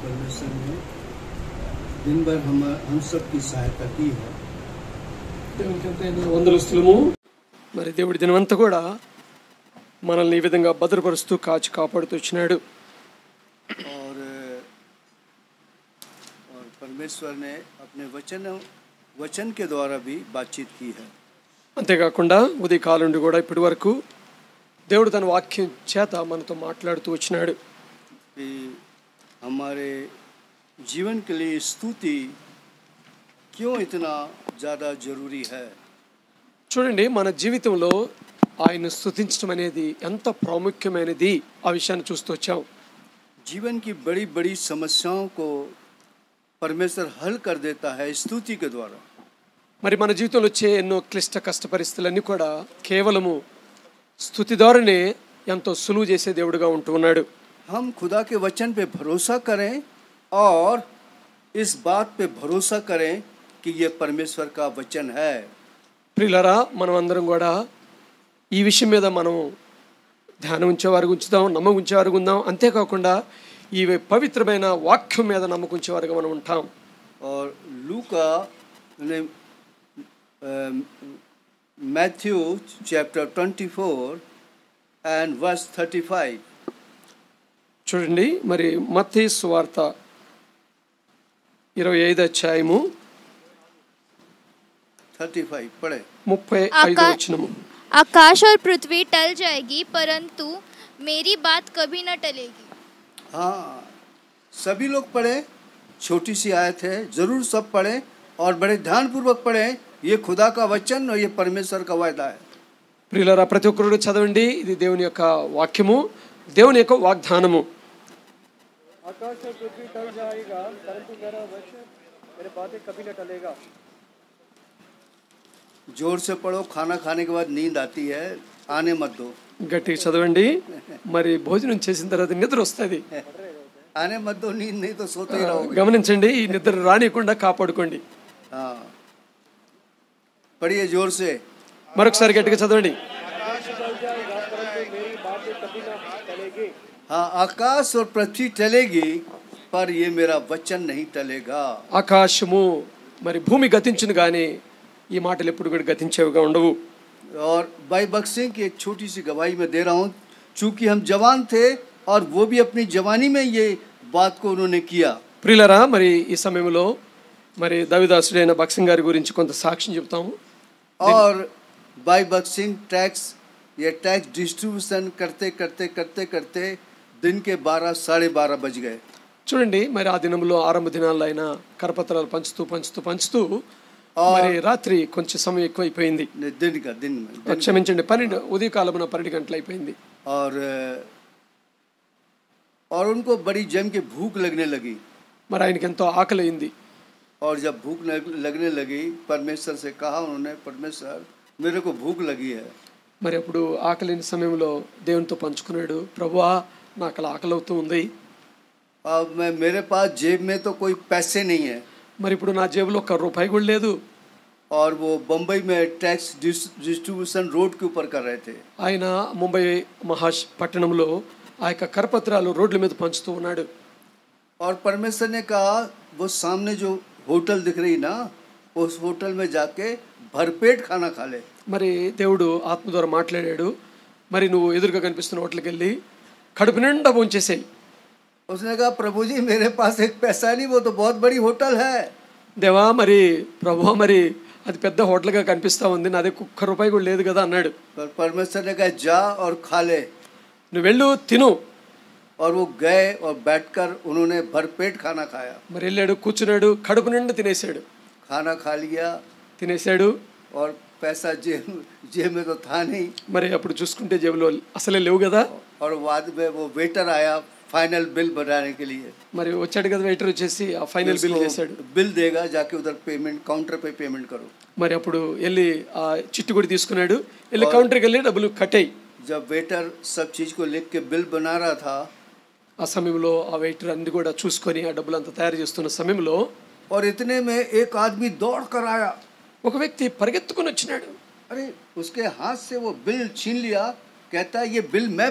परमेश्वर ने दिन भर हम सब की सहायता की है। దేవునికి ఎంతైనా వందనస్తులము. మరి దేవుడి దినమంతా కూడా మనల్ని ఈ విధంగా భద్రపరుస్తూ కాచి కాపాడుతూ వచ్చినాడు. और परमेश्वर ने अपने वचन के द्वारा भी बातचीत की है. అంతేకాకుండా ఉదయకాలం నుండి కూడా ఇప్పటి వరకు దేవుడు తన వాక్యం చేత మనతో మాట్లాడుతూ వచ్చినాడు. कि हमारे जीवन के लिए स्तुति क्यों इतना ज़्यादा ज़रूरी है. చూడండి, మన జీవితంలో ఆయన స్తుతించడం అనేది ఎంత ప్రాముఖ్యమైనది ఆ విషయాన్ని చూస్తూ వచ్చాం. जीवन की बड़ी बड़ी समस्याओं को परमेश्वर हल कर देता है स्तुति के द्वारा. మరి మన జీవితంలో వచ్చే ఎన్నో క్లిష్ట కష్ట పరిస్థితులన్నీ కూడా కేవలము స్తుతి ద్వారానే ఎంతో సులువు చేసే దేవుడుగా ఉంటూ ఉన్నాడు. हम खुदा के वचन पे भरोसा करें और इस बात पे भरोसा करें कि ये परमेश्वर का वचन है. ప్రియులారా, మనం అందరం కూడా ఈ విషయం మీద మనం ధ్యానం ఉంచేవారు ఉంచుదాం, నమ్మకం ఉంచేవారు ఉందాం. అంతేకాకుండా ఈ పవిత్రమైన వాక్యం మీద నమ్మకం ఉంచేవారుగా మనం ఉంటాం. और लूका ने मैथ्यू चैप्टर 24 and verse 35. చూడండి, మరి మత్తయి సువార్త 25 అధ్యాయము 35 पढ़े. 35 వచనము. आकाश और पृथ्वी टल जाएगी परंतु मेरी बात कभी न टलेगी. हाँ, सभी लोग पढ़े. छोटी सी आयत है, जरूर सब पढ़े और बड़े ध्यानपूर्वक पढ़े. ये खुदा का वचन और ये परमेश्वर का वायदा है. ప్రియులారా, ప్రతి ఒక్కరు చదవండి. ఇది దేవుని యొక్క వాక్యము, దేవుని యొక్క వాగ్దానము. आकाश और पृथ्वी टल जाएगा परंतु मेरा वचन मेरे बातें कभी न टलेगा. जोर से पढ़ो. खाना खाने के बाद नींद आती है, आने मत दो. గట్టిగా చదవండి. మరి భోజనం చేసిన తర్వాత నిద్ర వస్తుంది. आने मत दो, नींद नहीं तो सोते ही रहोगे. గమనించండి, ఈ నిద్ర రానియకుండా కాపాడుకోండి. हाँ, पढ़िए जोर से. మరొకసారి గట్టిగా చదవండి. हाँ, आकाश और पृथ्वी टलेगी पर ये मेरा वचन नहीं टलेगा. ఆకాశము మరి భూమి గతించును గాని ఈ మాటలు ఎప్పుడు కూడా గతించేవిగా ఉండవు. और भाई बख्श सिंह की एक छोटी सी गवाही मैं दे रहा हूँ. चूंकि हम जवान थे और वो भी अपनी जवानी में ये बात को उन्होंने किया. ప్రియులారా, మరి ఈ సమయంలో మరి దైవదాసుడైన భక్సింగ్ గారి గురించి కొంత సాక్ష్యం చెప్తాము. और भाई बख्श सिंह टैक्स डिस्ट्रीब्यूशन करते करते करते करते दिन के 12 साढ़े 12 बज गए. చూడండి, మరి ఆ దినంలో ఆరంభ దినాల్లో ఆయన కరపత్రాలు పంచుతూ మరి రాత్రి కొంచెం సమయం ఎక్కువైపోయింది. दिन में క్షమించండి, 12 ఉదయకాలమున 12 గంటలు అయిపోయింది. और उनको बड़ी जम के भूख लगने लगी. మరి ఆయనకి ఎంతో ఆకలి అయింది. और जब भूख लगने लगी, परमेश्वर से कहा उन्होंने, परमेश्वर मेरे को भूख लगी है. మరి అప్పుడు ఆకలిన సమయంలో దేవునితో పంచుకున్నాడు, ప్రభువా నాకు అలా ఆకలి అవుతూ ఉంది. अब मेरे पास जेब में तो कोई पैसे नहीं है. మరి ఇప్పుడు నా జేబులో 1 రూపాయి కూడా లేదు. और वो बम्बई में टैक्स डिस्ट्रीब्यूशन रोड के ऊपर कर रहे थे. ఆయన ముంబై పట్టణంలో ఆ యొక్క కరపత్రాలు రోడ్ల మీద పంచుతూ ఉన్నాడు. और परमेश्वर ने कहा, वो सामने जो होटल दिख रही ना, उस होटल में जाके भरपेट खाना खा ले. మరి దేవుడు ఆత్మ ద్వారా మాట్లాడాడు, మరి నువ్వు ఎదురుగా కనిపిస్తున్న హోటల్కి వెళ్ళి కడుపు నిండా భోంచేసేయి. उसने कहा, प्रभु जी मेरे पास एक पैसा नहीं, वो तो बहुत बड़ी होटल है. దేవా, మరి ప్రభువా, మరి అది పెద్ద హోటల్గా కనిపిస్తా ఉంది, నా దగ్గర 1 రూపాయి కూడా లేదు కదా అన్నాడు. पर परमेश्वर ने कहा, जा और खा ले. నువ్వు వెళ్ళు, తిను. और वो गए और बैठकर उन्होंने भरपेट खाना खाया. మరి వెళ్ళాడు, కూర్చున్నాడు, కడుపు నిండా తినేసాడు. खाना खा लिया తినేసాడు. और पैसा जेब में तो था नहीं. మరి అప్పుడు చూసుకుంటే జేబులో అసలే లేవు కదా. और बाद में वो वेटर आया फाइनल बिल बनाने के लिए. మరి వచ్చాడు కదా వెయిటర్, వచ్చేసి ఆ ఫైనల్ బిల్ చేశాడు. बिल देगा, जाके उधर पेमेंट काउंटर पे पेमेंट करो. మరి అప్పుడు వెళ్ళి ఆ చిట్టు కూడా తీసుకున్నాడు, వెళ్ళి కౌంటర్కి వెళ్ళి డబ్బులు కట్టాయి. जब वेटर सब चीज को लिख के बिल बना रहा था, ఆ సమయంలో ఆ వెయిటర్ అన్ని కూడా చూసుకొని ఆ డబ్బులు అంతా తయారు చేస్తున్న సమయంలో और इतने में एक आदमी दौड़ कर आया. ఒక వ్యక్తి పరిగెత్తుకొని వచ్చినాడు. अरे उसके हाथ से वो बिल छीन लिया, कहता है ये बिल मैं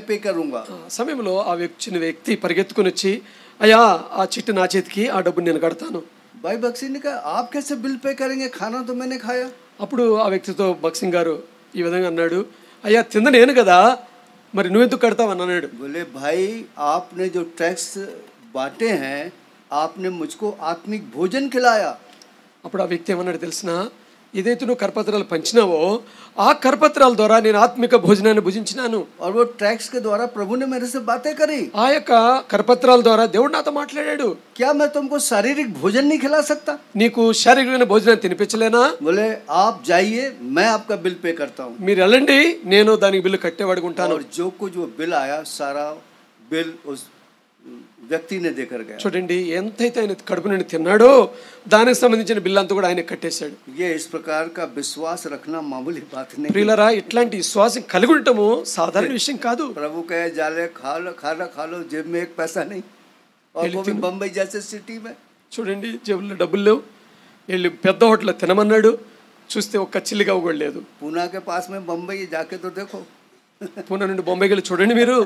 पे करूंगा। ఆ సమయంలో ఆ వ్యక్తి పరిగెత్తుకుని వచ్చి అయ్యా ఆ చిట్టు నా చేతికి ఆ డబ్బు నేను కడతాను. भाई बक्सी ने कहा आप कैसे बिल पे करेंगे, खाना तो मैंने खाया। అప్పుడు ఆ వ్యక్తితో బక్సింగ్ గారు ఈ విధంగా అన్నాడు, అయ్యా తింద నేను కదా, మరి నువ్వెందుకు కడతావు అని అన్నాడు. बोले भाई आपने जो टैक्स बांटे हैं आपने मुझको आत्मिक भोजन खिलाया। అప్పుడు ఆ వ్యక్తి ఏమన్నాడు తెలిసిన, ఏదైతే నువ్వు కరపత్రాలు పంచినావో ఆ కరపత్రాల ద్వారా నేను ఆత్మిక భోజనాన్ని భుజించినాను. और वो टैक्स के द्वारा प्रभु ने मेरे से बातें करी। ఆ యొక్క కరపత్రాల ద్వారా దేవుడు నాతో మాట్లాడాడు. क्या मैं तुमको शारीरिक भोजन नहीं खिला सकता? నీకు శారీరకమైన భోజనాన్ని తినిపించలేనా? बोले आप जाइए मैं आपका बिल पे करता हूँ। మీరు వెళ్ళండి నేను దానికి బిల్లు కట్టేవాడిగా ఉంటాను. और जो कुछ वो बिल आया सारा बिल उस వ్యక్తి ने देकर गया। చూడండి ఎంతైతే ఆయన కడుపు నుండి తిన్నాడో దానికి సంబంధించిన బిల్లు అంతా కూడా ఆయన కట్టేశాడు. ये इस प्रकार का विश्वास रखना मामूली बात नहीं। ప్రియులారా, ఇట్లాంటి విశ్వాసం కలిగి ఉండటము సాధారణ విషయం కాదు. प्रभु कहे जाले खा लो जेब में एक पैसा नहीं, और वो भी बम्बई जैसे सिटी में। చూడండి జేబుల్లో డబ్బులు లేవు, వెళ్ళి పెద్ద హోటల్లో తినమన్నాడు, చూస్తే ఒక్క చిల్లిగా కూడా లేదు. पूना के पास में बम्बई जाके तो देखो। పూనా నుండి బొంబాయికి వెళ్ళి చూడండి మీరు.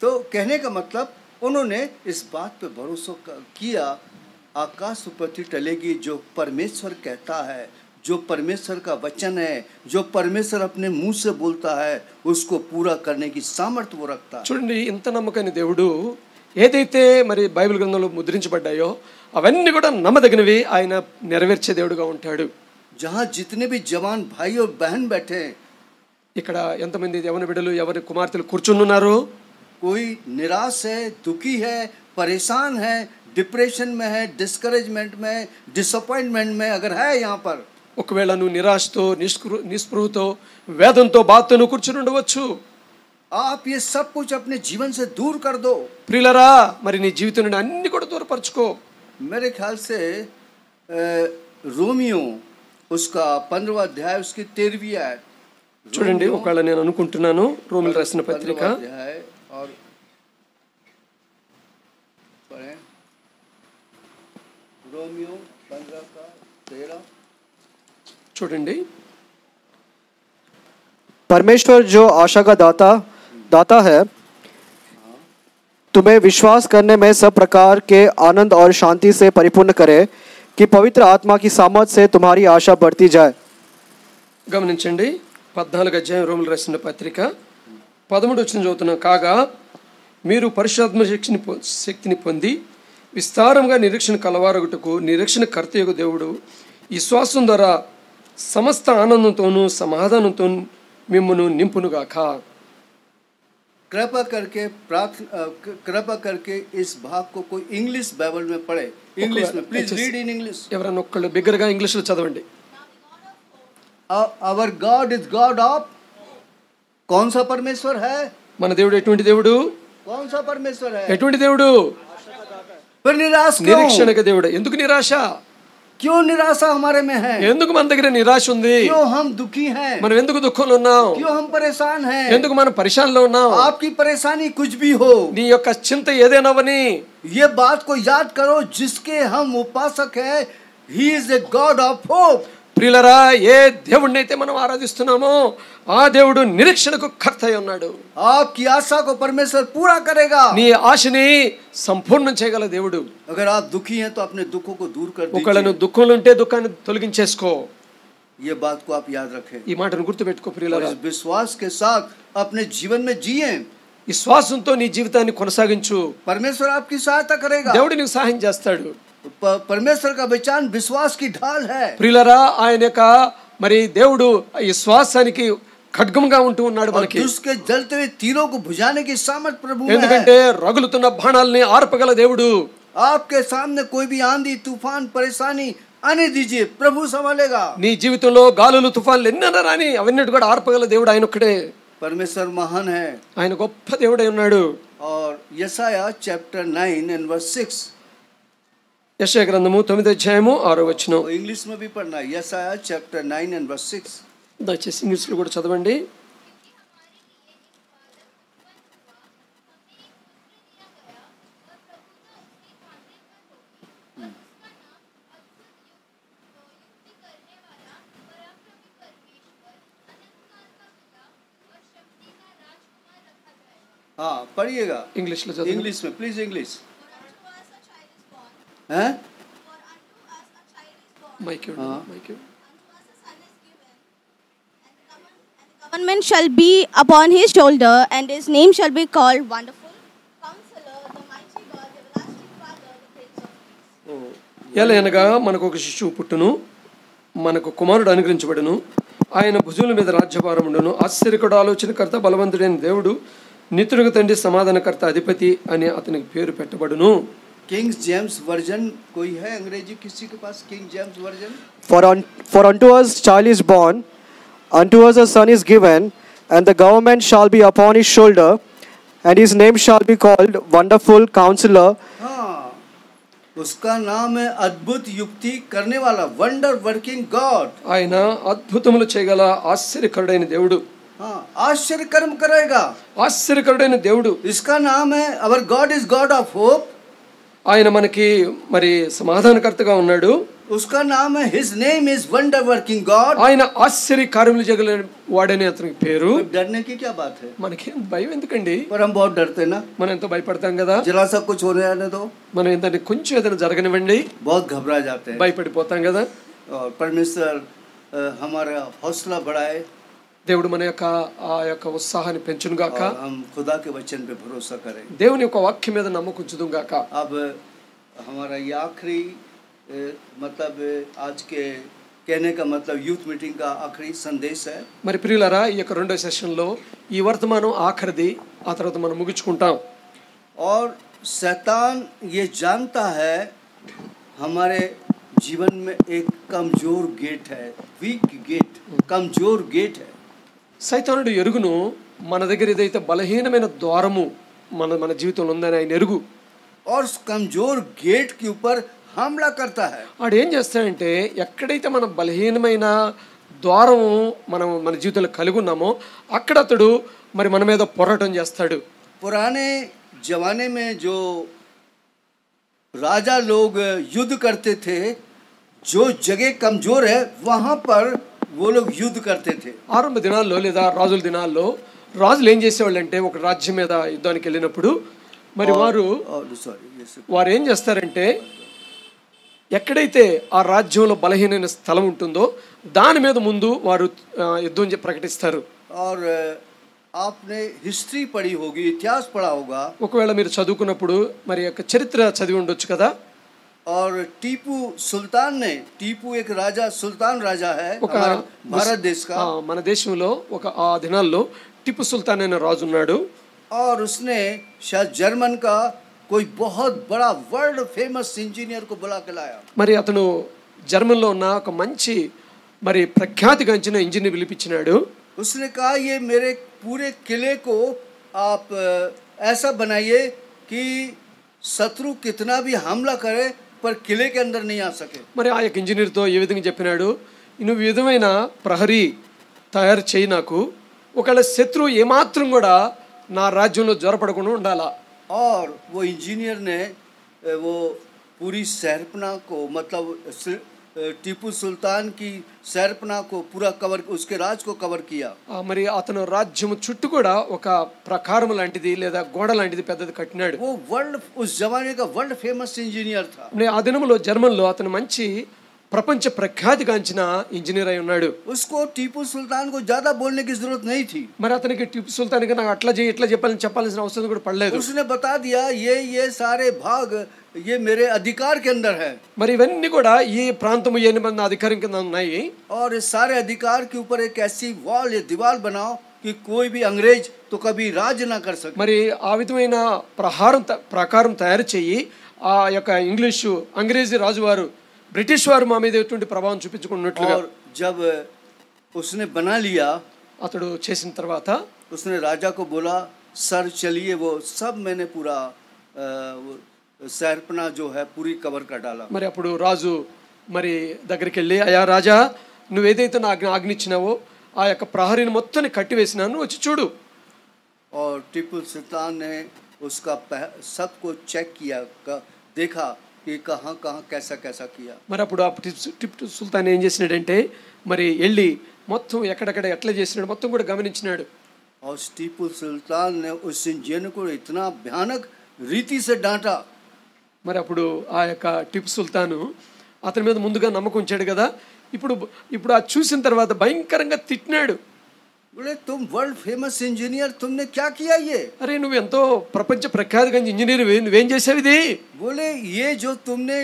तो कहने का मतलब उन्होंने इस बात पे भरोसा किया आकाश पृथ्वी टलेगी, जो परमेश्वर कहता है, जो परमेश्वर का वचन है, जो परमेश्वर अपने मुंह से बोलता है उसको पूरा करने की सामर्थ्य वो रखता है। చూడండి ఇంత నమ్మకమైన దేవుడు ఏదైతే మరి బైబిల్ గ్రంథంలో ముద్రించబడ్డాయో అవన్నీ కూడా నమ్మదగినవి, ఆయన నెరవేర్చే దేవుడుగా ఉంటాడు. जहाँ जितने भी जवान भाई और बहन बैठे, ఇక్కడ ఎంతమంది యవన బిడ్డలు ఎవరి కుమార్తెలు కూర్చుని ఉన్నారు, कोई निराश है, दुखी है, परेशान है, डिप्रेशन में है, डिस्करेजमेंट में, डिसअपॉइंटमेंट में अगर है यहाँ पर, ఒకవేళ నువ్వు నిరాశతో నిస్పృహతో వేదంతో బాధతో నువ్వు కూర్చుని ఉండవచ్చు. आप ये सब कुछ अपने जीवन से दूर कर दो। ప్రియులరా, మరి నీ జీవితం నుండి అన్ని కూడా దూరపరచుకో. मेरे ख्याल से रोमियो उसका 15वां अध्याय उसकी 13वीं आयत। చూడండి ఒకవేళ నేను అనుకుంటున్నాను రోమిలు రాసిన పత్రిక 15वां अध्याय और पढ़ें रोमियो 15 का 13। చూడండి, परमेश्वर जो आशा का दाता है तुम्हें विश्वास करने में सब प्रकार के आनंद और शांति से परिपूर्ण करे कि पवित्र आत्मा की सामर्थ से तुम्हारी आशा बढ़ती जाए। గమనించండి 14 అధ్యాయం రోమిలు రాసిన పత్రిక 13 వచ్చిన చదువుతున్నాం. కాగా మీరు పరిశుద్ధాత్మ శక్తిని పొంది విస్తారంగా నిరీక్షణ కలవారగుటకు నిరీక్షణ కర్తయగు దేవుడు ఈ శ్వాసం ద్వారా సమస్త ఆనందంతోనూ సమాధానంతో మిమ్మును నింపునుగాక. कृपा करके इस भाग को कोई इंग्लिश बाइबल में पढ़े। इंग्लिश में प्लीज रीड इन इंग्लिश। ఎవరైనా ఒక్కళ్ళు బిగ్గరగా ఇంగ్లీష్లో చదవండి. Our God is God of, कौन सा परमेश्वर है? మన దేవుడు ఎటువంటి దేవుడు? कौन सा परमेश्वर है? ఎటువంటి దేవుడు? फिर निराश क्यों? నిరీక్షణక దేవుడు. ఎందుకు నిరాశ? क्यों निराशा हमारे में है? ఎందుకు మన దగ్గర నిరాశ ఉంది? क्यों हम दुखी हैं? మనం ఎందుకు దుఃఖంలో ఉన్నాం? क्यों हम परेशान हैं? ఎందుకు మనం పరిశానలో ఉన్నాం? आपकी परेशानी कुछ भी हो, నీ యొక్క చింత ఏదైనావని ये बात को याद करो, जिसके हम उपासक हैं, he is a god of hope. ప్రియులరా, ఏ దేవుడిని అయితే మనం ఆరాధిస్తున్నామో ఆ దేవుడు నిరీక్షణకు కర్త అయి ఉన్నాడు. आपकी आशा को परमेश्वर पूरा करेगा। నీ ఆశని సంపూర్ణం చేయగల దేవుడు. अगर आप दुखी हैं तो अपने दुखों को दूर कर ఒకవేళ दीजिए। నువ్వు దుఃఖంలో ఉంటే దుఃఖాన్ని తొలగించేసుకో. ये बात को आप याद रखें ఈ మాటను గుర్తుపెట్టుకో और ప్రియులరా. इस विश्वास के साथ अपने जीवन में जिए। ఈ శ్వాసంతో నీ జీవితాన్ని కొనసాగించు. परमेश्वर आपकी सहायता करेगा। దేవుడు నీకు సహాయం చేస్తాడు. परमेश्वर का वचन विश्वास की ढाल है। ప్రియులరా, ఆయన యొక్క మరి దేవుడు ఈ శ్వాసానికి ఖడ్గంగా ఉంటూ ఉన్నాడు और మనకి. दुष्ट के जलते हुए तीरों को बुझाने की सामर्थ प्रभु में है। ఎందుకంటే రగులుతున్న బాణాలని ఆర్పగల దేవుడు. आपके सामने कोई भी आंधी तूफान परेशानी आने दीजिए, प्रभु संभालेगा। నీ జీవితంలో గాలులు తుఫాన్లు ఎన్నైనా రాని అవన్నీ కూడా ఆర్పగల దేవుడు ఆయన ఒక్కడే. परमेश्वर महान है। ఆయన గొప్ప దేవుడై ఉన్నాడు. और यशाया चैप्टर 9 and verse 6, యెషయా గ్రంథము 9వ అధ్యాయము 6వ వచనం. और इंग्लिश में भी पढ़ना है। यशाया चैप्टर 9 and verse 6। దయచేసి ఇంగ్లీష్లో కూడా చదవండి. हाँ पढ़िएगा ఇంగ్లీష్లో చదువు. इंग्लिश में प्लीज इंग्लिश हैं మైక్ ఇవ్వండి, हाँ. మైక్ ఇవ్వండి. Government shall be upon his shoulder, and his name shall be called Wonderful Counselor, the Mighty God, the Everlasting Father, the Prince of Peace. ఎలా అనగా మనకు ఒక శిశువు పుట్టును, మనకు కుమారుడు అనుగ్రహించబడును, ఆయన భుజముల మీద రాజ్యభారం ఉండును, ఆశ్చర్యకరుడు, ఆలోచనకర్త, బలవంతుడైన దేవుడు, నిత్యుడుగు తండ్రి, సమాధానకర్త, అధిపతి అని అతనికి పేరు పెట్టబడును. किंग्स जेम्स वर्जन कोई है अंग्रेजी किसी के पास? King James version. For unto us child is born, unto us a son is given, and the government shall be upon his shoulder, and his name shall be called Wonderful Counselor. हाँ उसका नाम है अद्भुत युक्ति करने वाला, wonder working God. ఆయన అద్భుతములు చేయగల ఆశ్చర్యకరుడైన దేవుడు. हाँ आश्चर्य कर्म करेगा. ఆశ్చర్యకరుడైన దేవుడు. इसका नाम है our God is God of hope. ఆయన మనకి మరి సమాధానకర్తగా ఉన్నాడు. उसका नाम है his name is wonder working God. ఆయన ఆశ్చర్య కార్యములు చేయగల వాడని అతనికి పేరు. डरने की क्या बात है? మనకి భయం ఎందుకండి? पर हम बहुत डरते ना. మనం ఎంతో భయపడతాం కదా. जरा सा कुछ होने आने दो మనం ఏంటంటే కొంచెం ఏదైనా జరగనివ్వండి बहुत घबरा जाते हैं. భయపడిపోతాం కదా. और परमेश्वर हमारा हौसला बढ़ाए దేవుడు మన యొక్క ఆ యొక్క ఉత్సాహాన్ని పెంచును గాక. और हम खुदा के वचन पे भरोसा करें. దేవుని యొక్క వాక్యం మీద నమ్మకం ఉంచుదుం గాక. अब हमारा ये आखिरी मतलब आज के कहने का मतलब यूथ मीटिंग का आखिरी संदेश है. మరి ప్రియులారా, ఈ యొక్క రెండో సెషన్లో ఈ వర్తమానం ఆఖరిది, ఆ తర్వాత మనం ముగించుకుంటాం. और शैतान ये जानता है हमारे जीवन में एक कमजोर गेट है, वीक गेट, कमजोर गेट है. సైతానుడు ఎరుగును, మన దగ్గర ఏదైతే బలహీనమైన ద్వారము మన జీవితంలో ఉందని ఆయన ఎరుగు. और उस कमजोर गेट के ऊपर हमला करता है. వాడు ఏం చేస్తాడంటే ఎక్కడైతే మన బలహీనమైన ద్వారం మన జీవితంలో కలిగి ఉన్నామో అక్కడ అతడు మరి మన మీద పోరాటం చేస్తాడు. पुराने जमाने में जो राजा लोग युद्ध करते थे, जो जगह कमजोर है वहाँ पर वो लोग युद्ध करते थे. ఆరంభ దినాల్లో లేదా రాజుల దినాల్లో రాజులు ఏం చేసేవాళ్ళు అంటే ఒక రాజ్యం మీద యుద్ధానికి వెళ్ళినప్పుడు మరి వారు ఏం చేస్తారంటే ఎక్కడైతే ఆ రాజ్యంలో బలహీనమైన స్థలం ఉంటుందో దాని మీద ముందు వారు యుద్ధం ప్రకటిస్తారు. और आपने हिस्ट्री पढ़ी होगी, इतिहास पढ़ा होगा. ఒకవేళ మీరు చదువుకున్నప్పుడు మరి యొక్క చరిత్ర చదివి ఉండొచ్చు కదా. और टीपू सुल्तान ने, टीपू एक राजा, सुल्तान राजा है हमारे भारत देश का. మన దేశంలో ఒక ఆ దినాల్లో టిప్పు సుల్తాన్ అనే రాజు ఉన్నాడు. और उसने शायद जर्मन का कोई बहुत बड़ा वर्ल्ड फेमस इंजीनियर को बुला के लाया. మరి అతను జర్మన్లో ఉన్న ఒక మంచి మరి ప్రఖ్యాతిగాంచిన ఇంజనీర్ పిలిపించినాడు. उसने कहा ये मेरे पूरे किले को आप ऐसा बनाइए कि शत्रु कितना भी हमला करे पर किले के अंदर नहीं आ सके. మరి ఆ యొక్క ఇంజనీర్తో ఏ విధంగా చెప్పినాడు, నువ్వు ఈ విధమైన ప్రహరీ తయారు చేయి, నాకు ఒకవేళ శత్రువు ఏమాత్రం కూడా నా రాజ్యంలో జ్వరపడకుండా ఉండాలా. और वो इंजीनियर ने वो पूरी शहरपना को मतलब टीपू सुल्तान की शहरपना को पूरा कवर, उसके राज को कवर किया. మరి అతను రాజ్యం చుట్టూ కూడా ఒక ప్రకారం లాంటిది లేదా గోడ లాంటిది పెద్దది కట్టినాడు. वो वर्ल्ड, उस जमाने का वर्ल्ड फेमस इंजीनियर था. ఆ దినంలో జర్మన్లో అతను మంచి ప్రపంచ ప్రఖ్యాతిగాంచిన ఇంజనీర్ అయి ఉన్నాడు. उसको टीपू सुल्तान को ज्यादा बोलने की जरूरत नहीं थी. మరి అతనికి టిప్పు సుల్తాన్ కి నాకు అట్లా చేయి ఇట్లా చెప్పాల్సిన అవసరం కూడా పడలేదు. उसने बता दिया ये सारे भाग ये मेरे अधिकार के अंदर है. మరి ఇవన్నీ కూడా ఈ ప్రాంతము ఏ నిబంధన అధికారం కింద ఉన్నాయి. और इस सारे अधिकार के ऊपर एक ऐसी वॉल या दीवार बनाओ कि कोई भी अंग्रेज तो कभी राज ना कर सके. మరి ఆ విధమైన ప్రకారం తయారు చేయి ఆ యొక్క ఇంగ్లీషు అంగ్రేజీ రాజువారు బ్రిటిష్ వారు మా మీద ఎటువంటి ప్రభావం చూపించుకున్నట్లుగా. और जब उसने बना लिया, అతడు చేసిన తర్వాత उसने राजा को बोला सर चलिए, वो सब मैंने पूरा शहरपना जो है पूरी कवर कर डाला. మరి అప్పుడు రాజు మరి దగ్గరికి వెళ్ళి, అయ్యా రాజా, నువ్వేదైతే నా ఆజ్ఞించినావో ఆ యొక్క ప్రహరీని మొత్తాన్ని కట్టివేసినాను, వచ్చి చూడు. और टीपू सुल्तान ने उसका सब को चेक किया, देखा कि कहाँ कहाँ कैसा कैसा किया. మరి అప్పుడు ఆ టిప్పు సుల్తాన్ ఏం చేసినాడంటే మరి వెళ్ళి మొత్తం ఎక్కడెక్కడ ఎట్లా చేసినాడు మొత్తం కూడా గమనించినాడు. और टीपू सुल्तान ने उस इंजन को इतना भयानक रीति से डांटा। మరి అప్పుడు ఆ యొక్క టిపు సుల్తాను అతని మీద ముందుగా నమ్మకం ఉంచాడు కదా, ఇప్పుడు ఇప్పుడు అది చూసిన తర్వాత భయంకరంగా తిట్టినాడు. बोले तुम वर्ल्ड फेमस इंजीनियर, तुमने क्या किया ये? అరే నువ్వు ఎంతో ప్రపంచ ప్రఖ్యాతిగా ఇంజనీర్, నువ్వేం చేసావు ఇది? बोले ये जो तुमने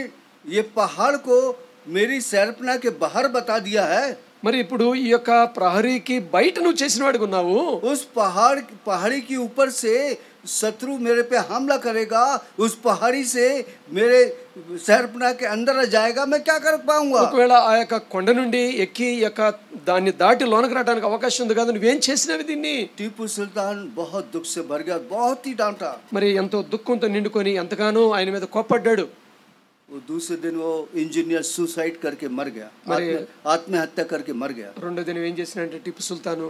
ये पहाड़ को मेरी शहरपनाह के बाहर बता दिया है, మరి ఇప్పుడు ఈ యొక్క ప్రహరీకి బయట నువ్వు చేసిన వాడిగా ఉన్నావు. उस पहाड़ी के ऊपर से शत्रु मेरे पे हमला करेगा, उस पहाड़ी से मेरे शहरपनाह के अंदर जाएगा, मैं क्या कर पाऊंगा? ఒకవేళ ఆ యొక్క కొండ నుండి ఎక్కి ఈ యొక్క దాన్ని దాటి లోనకి రావడానికి అవకాశం ఉంది కదా, నువ్వేం చేసినవి దీన్ని? टीपू सुल्तान बहुत दुख से भर गया, बहुत ही डांटा। మరి ఎంతో దుఃఖంతో నిండుకొని ఎంతగానో ఆయన మీద కోప్పడ్డాడు. वो दूसरे दिन वो इंजीनियर सुसाइड करके मर गया, आत्महत्या करके मर गया। రెండో దినం ఏం చేసినంటే టిప్పు సుల్తాను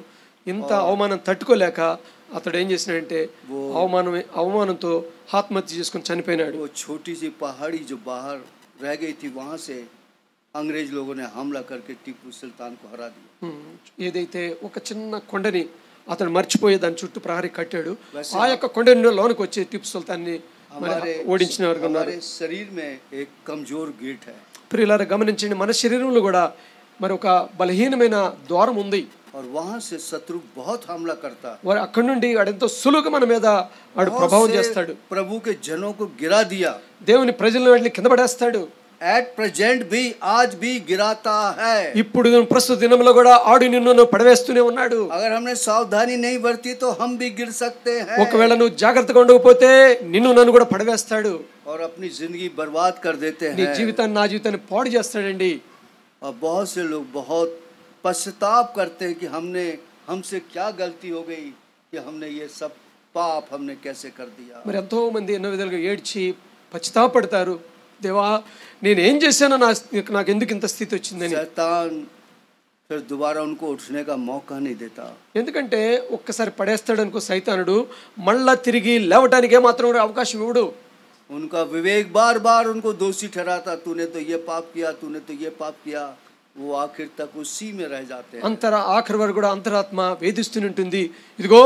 ఇంత అవమానం తట్టుకోలేక అతడు ఏం చేసినంటే అవమానంతో ఆత్మహత్య చేసుకుని చనిపోయినాడు. वो छोटी सी पहाड़ी जो बाहर रह गई थी, वहां से अंग्रेज लोगों ने हमला करके टीपू सुल्तान को हरा दिया। ఏదైతే ఒక చిన్న కొండని అతడు మర్చిపోయే దాని చుట్టూ ప్రహరీ కట్టాడు, ఆ యొక్క కొండ నుండి లోనికి వచ్చి టిప్పు సుల్తాన్ని ఓడించిన వారు ఉన్నారు. हमारे शरीर में एक कमजोर गेट है। ప్రియులారా గమనించండి, మన శరీరంలో కూడా మరి ఒక బలహీనమైన ద్వారం ఉంది. और वहां से शत्रु बहुत हमला करता, వారు అక్కడి నుండి వాడెంతో సులువుగా మన మీద వాడు ప్రభావం చేస్తాడు. प्रभु के जनों को गिरा दिया, దేవుని ప్రజలను వాటిని కింద పడేస్తాడు. एट प्रेजेंट भी आज भी गिराता है। ఇప్పుడు ప్రస్తుత దినంలో కూడా ఆడు నిన్ను పడవేస్తూనే ఉన్నాడు. अगर हमने सावधानी नहीं बरती तो हम भी गिर सकते हैं। ఒకవేళ నువ్వు జాగ్రత్తగా ఉండకపోతే నిన్ను నన్ను కూడా పడవేస్తాడు. और अपनी जिंदगी बर्बाद कर देते నీ हैं। జీవితాన్ని నా జీవితాన్ని పాడు చేస్తాడండి. और बहुत से लोग बहुत पश्चाताप करते हैं कि हमसे क्या गलती हो गई कि हमने ये सब पाप हमने कैसे कर दिया। మరి ఎంతో మంది ఎన్నో విధాలుగా ఏడ్చి పశ్చాత్తాపడతారు, దేవా నేనేం చేశానో నాకు ఎందుకు ఇంత స్థితి వచ్చిందని. शैतान फिर दोबारा उनको उठने का मौका नहीं देता। ఎందుకంటే ఒక్కసారి పడేస్తాడు అనుకో సైతానుడు, మళ్ళా తిరిగి లేవటానికి ఏమాత్రం అవకాశం ఇవ్వడు. उनका विवेक बार बार उनको दोषी ठहराता, तूने तो ये पाप किया, तूने तो ये पाप किया। वो आखिर तक उसी में रह जाते हैं। ఆఖరి వరకు కూడా అంతరాత్మ వేధిస్తూనే ఉంటుంది, ఇదిగో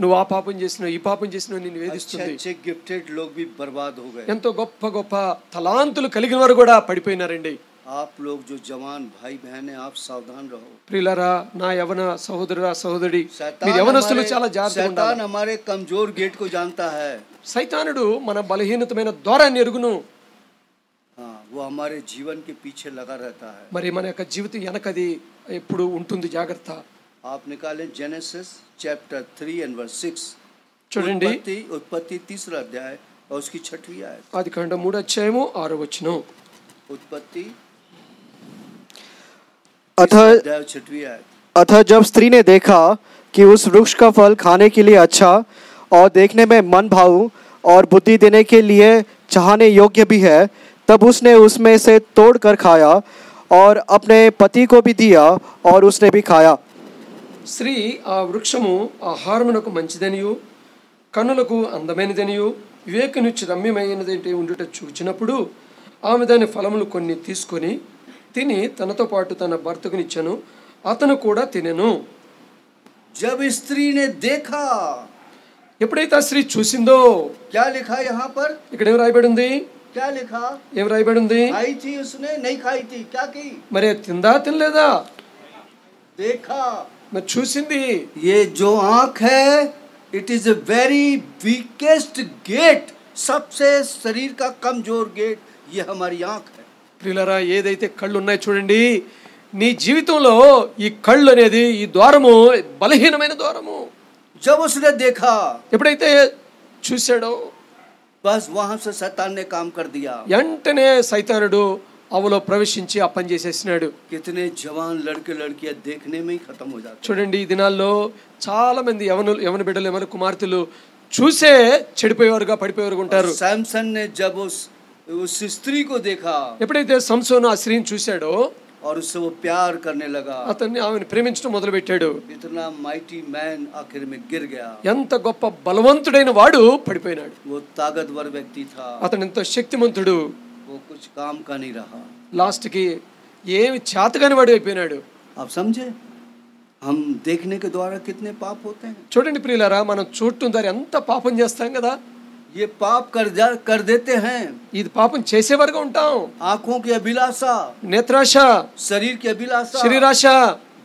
నువ్వు ఆ పాపం చేసినావు, ఈ పాపం చేసినావు నిన్ను వేధిస్తుంది. अच्छे गिफ्टेड लोग भी बर्बाद हो गए। ఎంతో గొప్ప గొప్ప తలాంతులు కలిగిన వారు కూడా పడిపోయినారండి. आप लोग जो जवान भाई बहन हैं, आप सावधान रहो। ప్రియులారా, నా యవన సహోదరురా సహోదరి, మీరు యవనస్తులు చాలా జాగ్రత్తగా ఉండాలి. शैतान हमारे कमजोर गेट को जानता है। సైతానుడు మన బలహీనతమైన ద్వారాన్ని ఎరుగును. हाँ, वो हमारे जीवन के पीछे लगा रहता है। మరి మన యొక్క జీవితం వెనకది ఎప్పుడు ఉంటుంది, జాగ్రత్త. आप निकालें जेनेसिस चैप्टर 3 and verse 6। చూడండి, उत्पत्ति 3रा अध्याय और उसकी 6वीं आयत। ఆదికాండం 3వ అధ్యాయము 6వ వచనం. उत्पत्ति अतः 6वीं आयत। अतः जब स्त्री ने देखा कि उस वृक्ष का फल खाने के लिए अच्छा और देखने में मन भाऊ और बुद्धि देने के लिए चाहने योग्य भी है, तब उसने उसमें से तोड़कर खाया और अपने पति को भी दिया और उसने भी खाया। స్త్రీ ఆ వృక్షము ఆహారమునకు మంచిదనియు కన్నులకు అందమైనదనియు వివేకనిచ్చు రమ్యమైనదంటే ఉండుట చూచినప్పుడు ఆమె దాని ఫలములు కొన్ని తీసుకొని తిని తనతో పాటు తన భర్తకునిచ్చెను, అతను కూడా తినెను. जब स्त्री ने देखा, ఎప్పుడైతే ఆ స్త్రీ చూసిందో, क्या लिखा यहाँ पर? ఇక్కడ ఏం రాయబడి ఉంది? क्या लिखा? ఏం రాయబడి ఉంది? खाई थी उसने, नहीं खाई थी, क्या की? మరి తిందా తినలేదా? देखा। మరి చూసింది. ये जो आंख है, it is a very weakest gate, सबसे शरीर का कमजोर गेट, ये हमारी आंख है। ప్రియులారా, ఏదైతే కళ్ళు ఉన్నాయో చూడండి, నీ జీవితంలో ఈ కళ్ళు అనేది ఈ ద్వారము బలహీనమైన ద్వారము. जब उसने देखा, ఎప్పుడైతే చూశాడో बस वहां से शैतान ने काम कर दिया। వెంటనే సైతానుడు అవలో ప్రవేశించి ఆ పని చేసేసినాడు. कितने जवान लड़के लड़कियां देखने में ही खत्म हो जाते। చూడండి, ఈ దినాల్లో చాలా మంది యవన బిడ్డలు, యవన కుమార్తెలు చూసే చెడిపోయేవారుగా పడిపోయేవారుగా ఉంటారు. सैमसन ने जब उस स्त्री को देखा ఎప్పుడైతే సంసోను ఆ స్త్రీని చూశాడో और उससे वो प्यार करने लगा, అతన్ని ఆమెను ప్రేమించడం మొదలు పెట్టాడు. इतना माइटी मैन आखिर में गिर गया। ఎంత గొప్ప బలవంతుడైన వాడు పడిపోయినాడు. वो ताकतवर व्यक्ति था, అతను ఎంతో శక్తిమంతుడు, वो कुछ काम का नहीं रहा। లాస్ట్ కి ఏమి చేతగాని వాడు అయిపోయినాడు. आप समझे? हम देखने के द्वारा कितने पाप होते हैं। చూడండి ప్రియులారా, మనం చూడటం ద్వారా ఎంత పాపం చేస్తాం కదా. ये पाप कर देते हैं। ఇది పాపం చేసేవారుగా ఉంటాం. आंखों की अभिलाषा, నేత్రాశ, शरीर की अभिलाषा, శరీరాశ,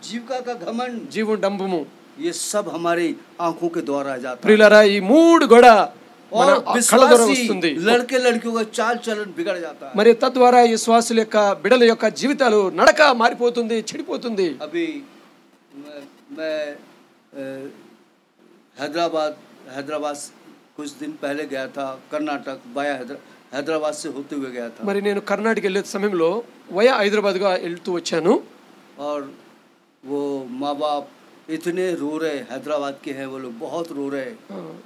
जीविका का घमंड, జీవం డంబము, ये सब हमारी आंखों के द्वारा जाता है। ప్రియులారా ఈ మూడు కూడా మన और కళ్ళ ద్వారా विश्वासी వస్తుంది. लड़के लड़कियों का चाल चलन बिगड़ जाता है। మరి తద్వారా ఈ విశ్వాసుల యొక్క బిడ్డల యొక్క జీవితాలు నడక మారిపోతుంది, చెడిపోతుంది. अभी मैं हैदराबाद कुछ दिन पहले गया था, कर्नाटक वाया हैदराबाद से होते हुए गया था। మరి నేను కర్ణాటక వెళ్ళే సమయంలో వయా హైదరాబాద్గా వెళ్తూ వచ్చాను. और वो माँ बाप इतने रो रहे, हैदराबाद के हैं वो लोग, बहुत रो रहे।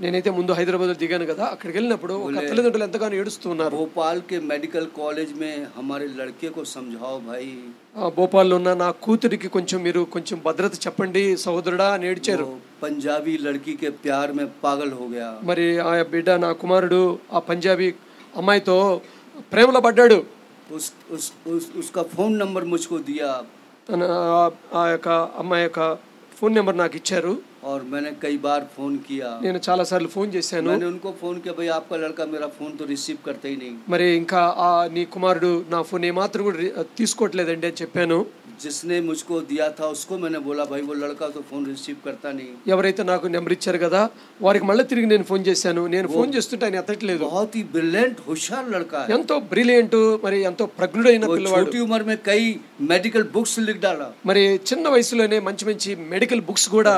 నేనైతే ముందు హైదరాబాద్లో దిగాను కదా, అక్కడికి వెళ్ళినప్పుడు ఒక తల్లిదండ్రులు ఎంతగానో ఏడుస్తున్నారు. भोपाल के मेडिकल कॉलेज में हमारे लड़के को समझाओ भाई। భోపాల్లో ఉన్న నా కూతురికి మీరు కొంచెం భద్రత చెప్పండి సహోదరుడా అని ఏడ్చారు. पंजाबी लड़की के प्यार में पागल हो गया। మరి ఆ బిడ్డ, నా కుమారుడు ఆ పంజాబీ అమ్మాయితో ప్రేమలో పడ్డాడు. उसका फोन नंबर मुझको दिया। ఆ యొక్క అమ్మాయి యొక్క ఫోన్ నెంబర్ నాకు ఇచ్చారు. और मैंने कई बार फोन किया। నేను చాలా సార్లు ఫోన్ చేశాను. मैंने उनको फोन किया, भाई आपका लड़का मेरा फोन तो रिसीव करता ही नहीं। మరి ఇంకా నీ కుమారుడు నా ఫోన్ ఏమాత్రం కూడా తీసుకోవట్లేదండి అని చెప్పాను. जिसने मुझको दिया था उसको मैंने बोला, भाई वो लड़का तो फोन रिसीव करता नहीं। ఎవరైతే నాకు నెంబర్ ఇచ్చారు కదా వారికి మళ్ళీ తిరిగి నేను ఫోన్ చేశాను. నేను ఫోన్ చేస్తుంటే ఆయన ఎత్తట్లేదు. बहुत ही ब्रिलियंट होशियार लड़का है। ఎంతో బ్రిలియంట్, మరి ఎంతో ప్రజ్ఞుడైన పిల్లవాడు. छोटी उम्र में कई मेडिकल बुक्स लिख डाला। మరి చిన్న వయసులోనే మంచి మంచి మెడికల్ బుక్స్ కూడా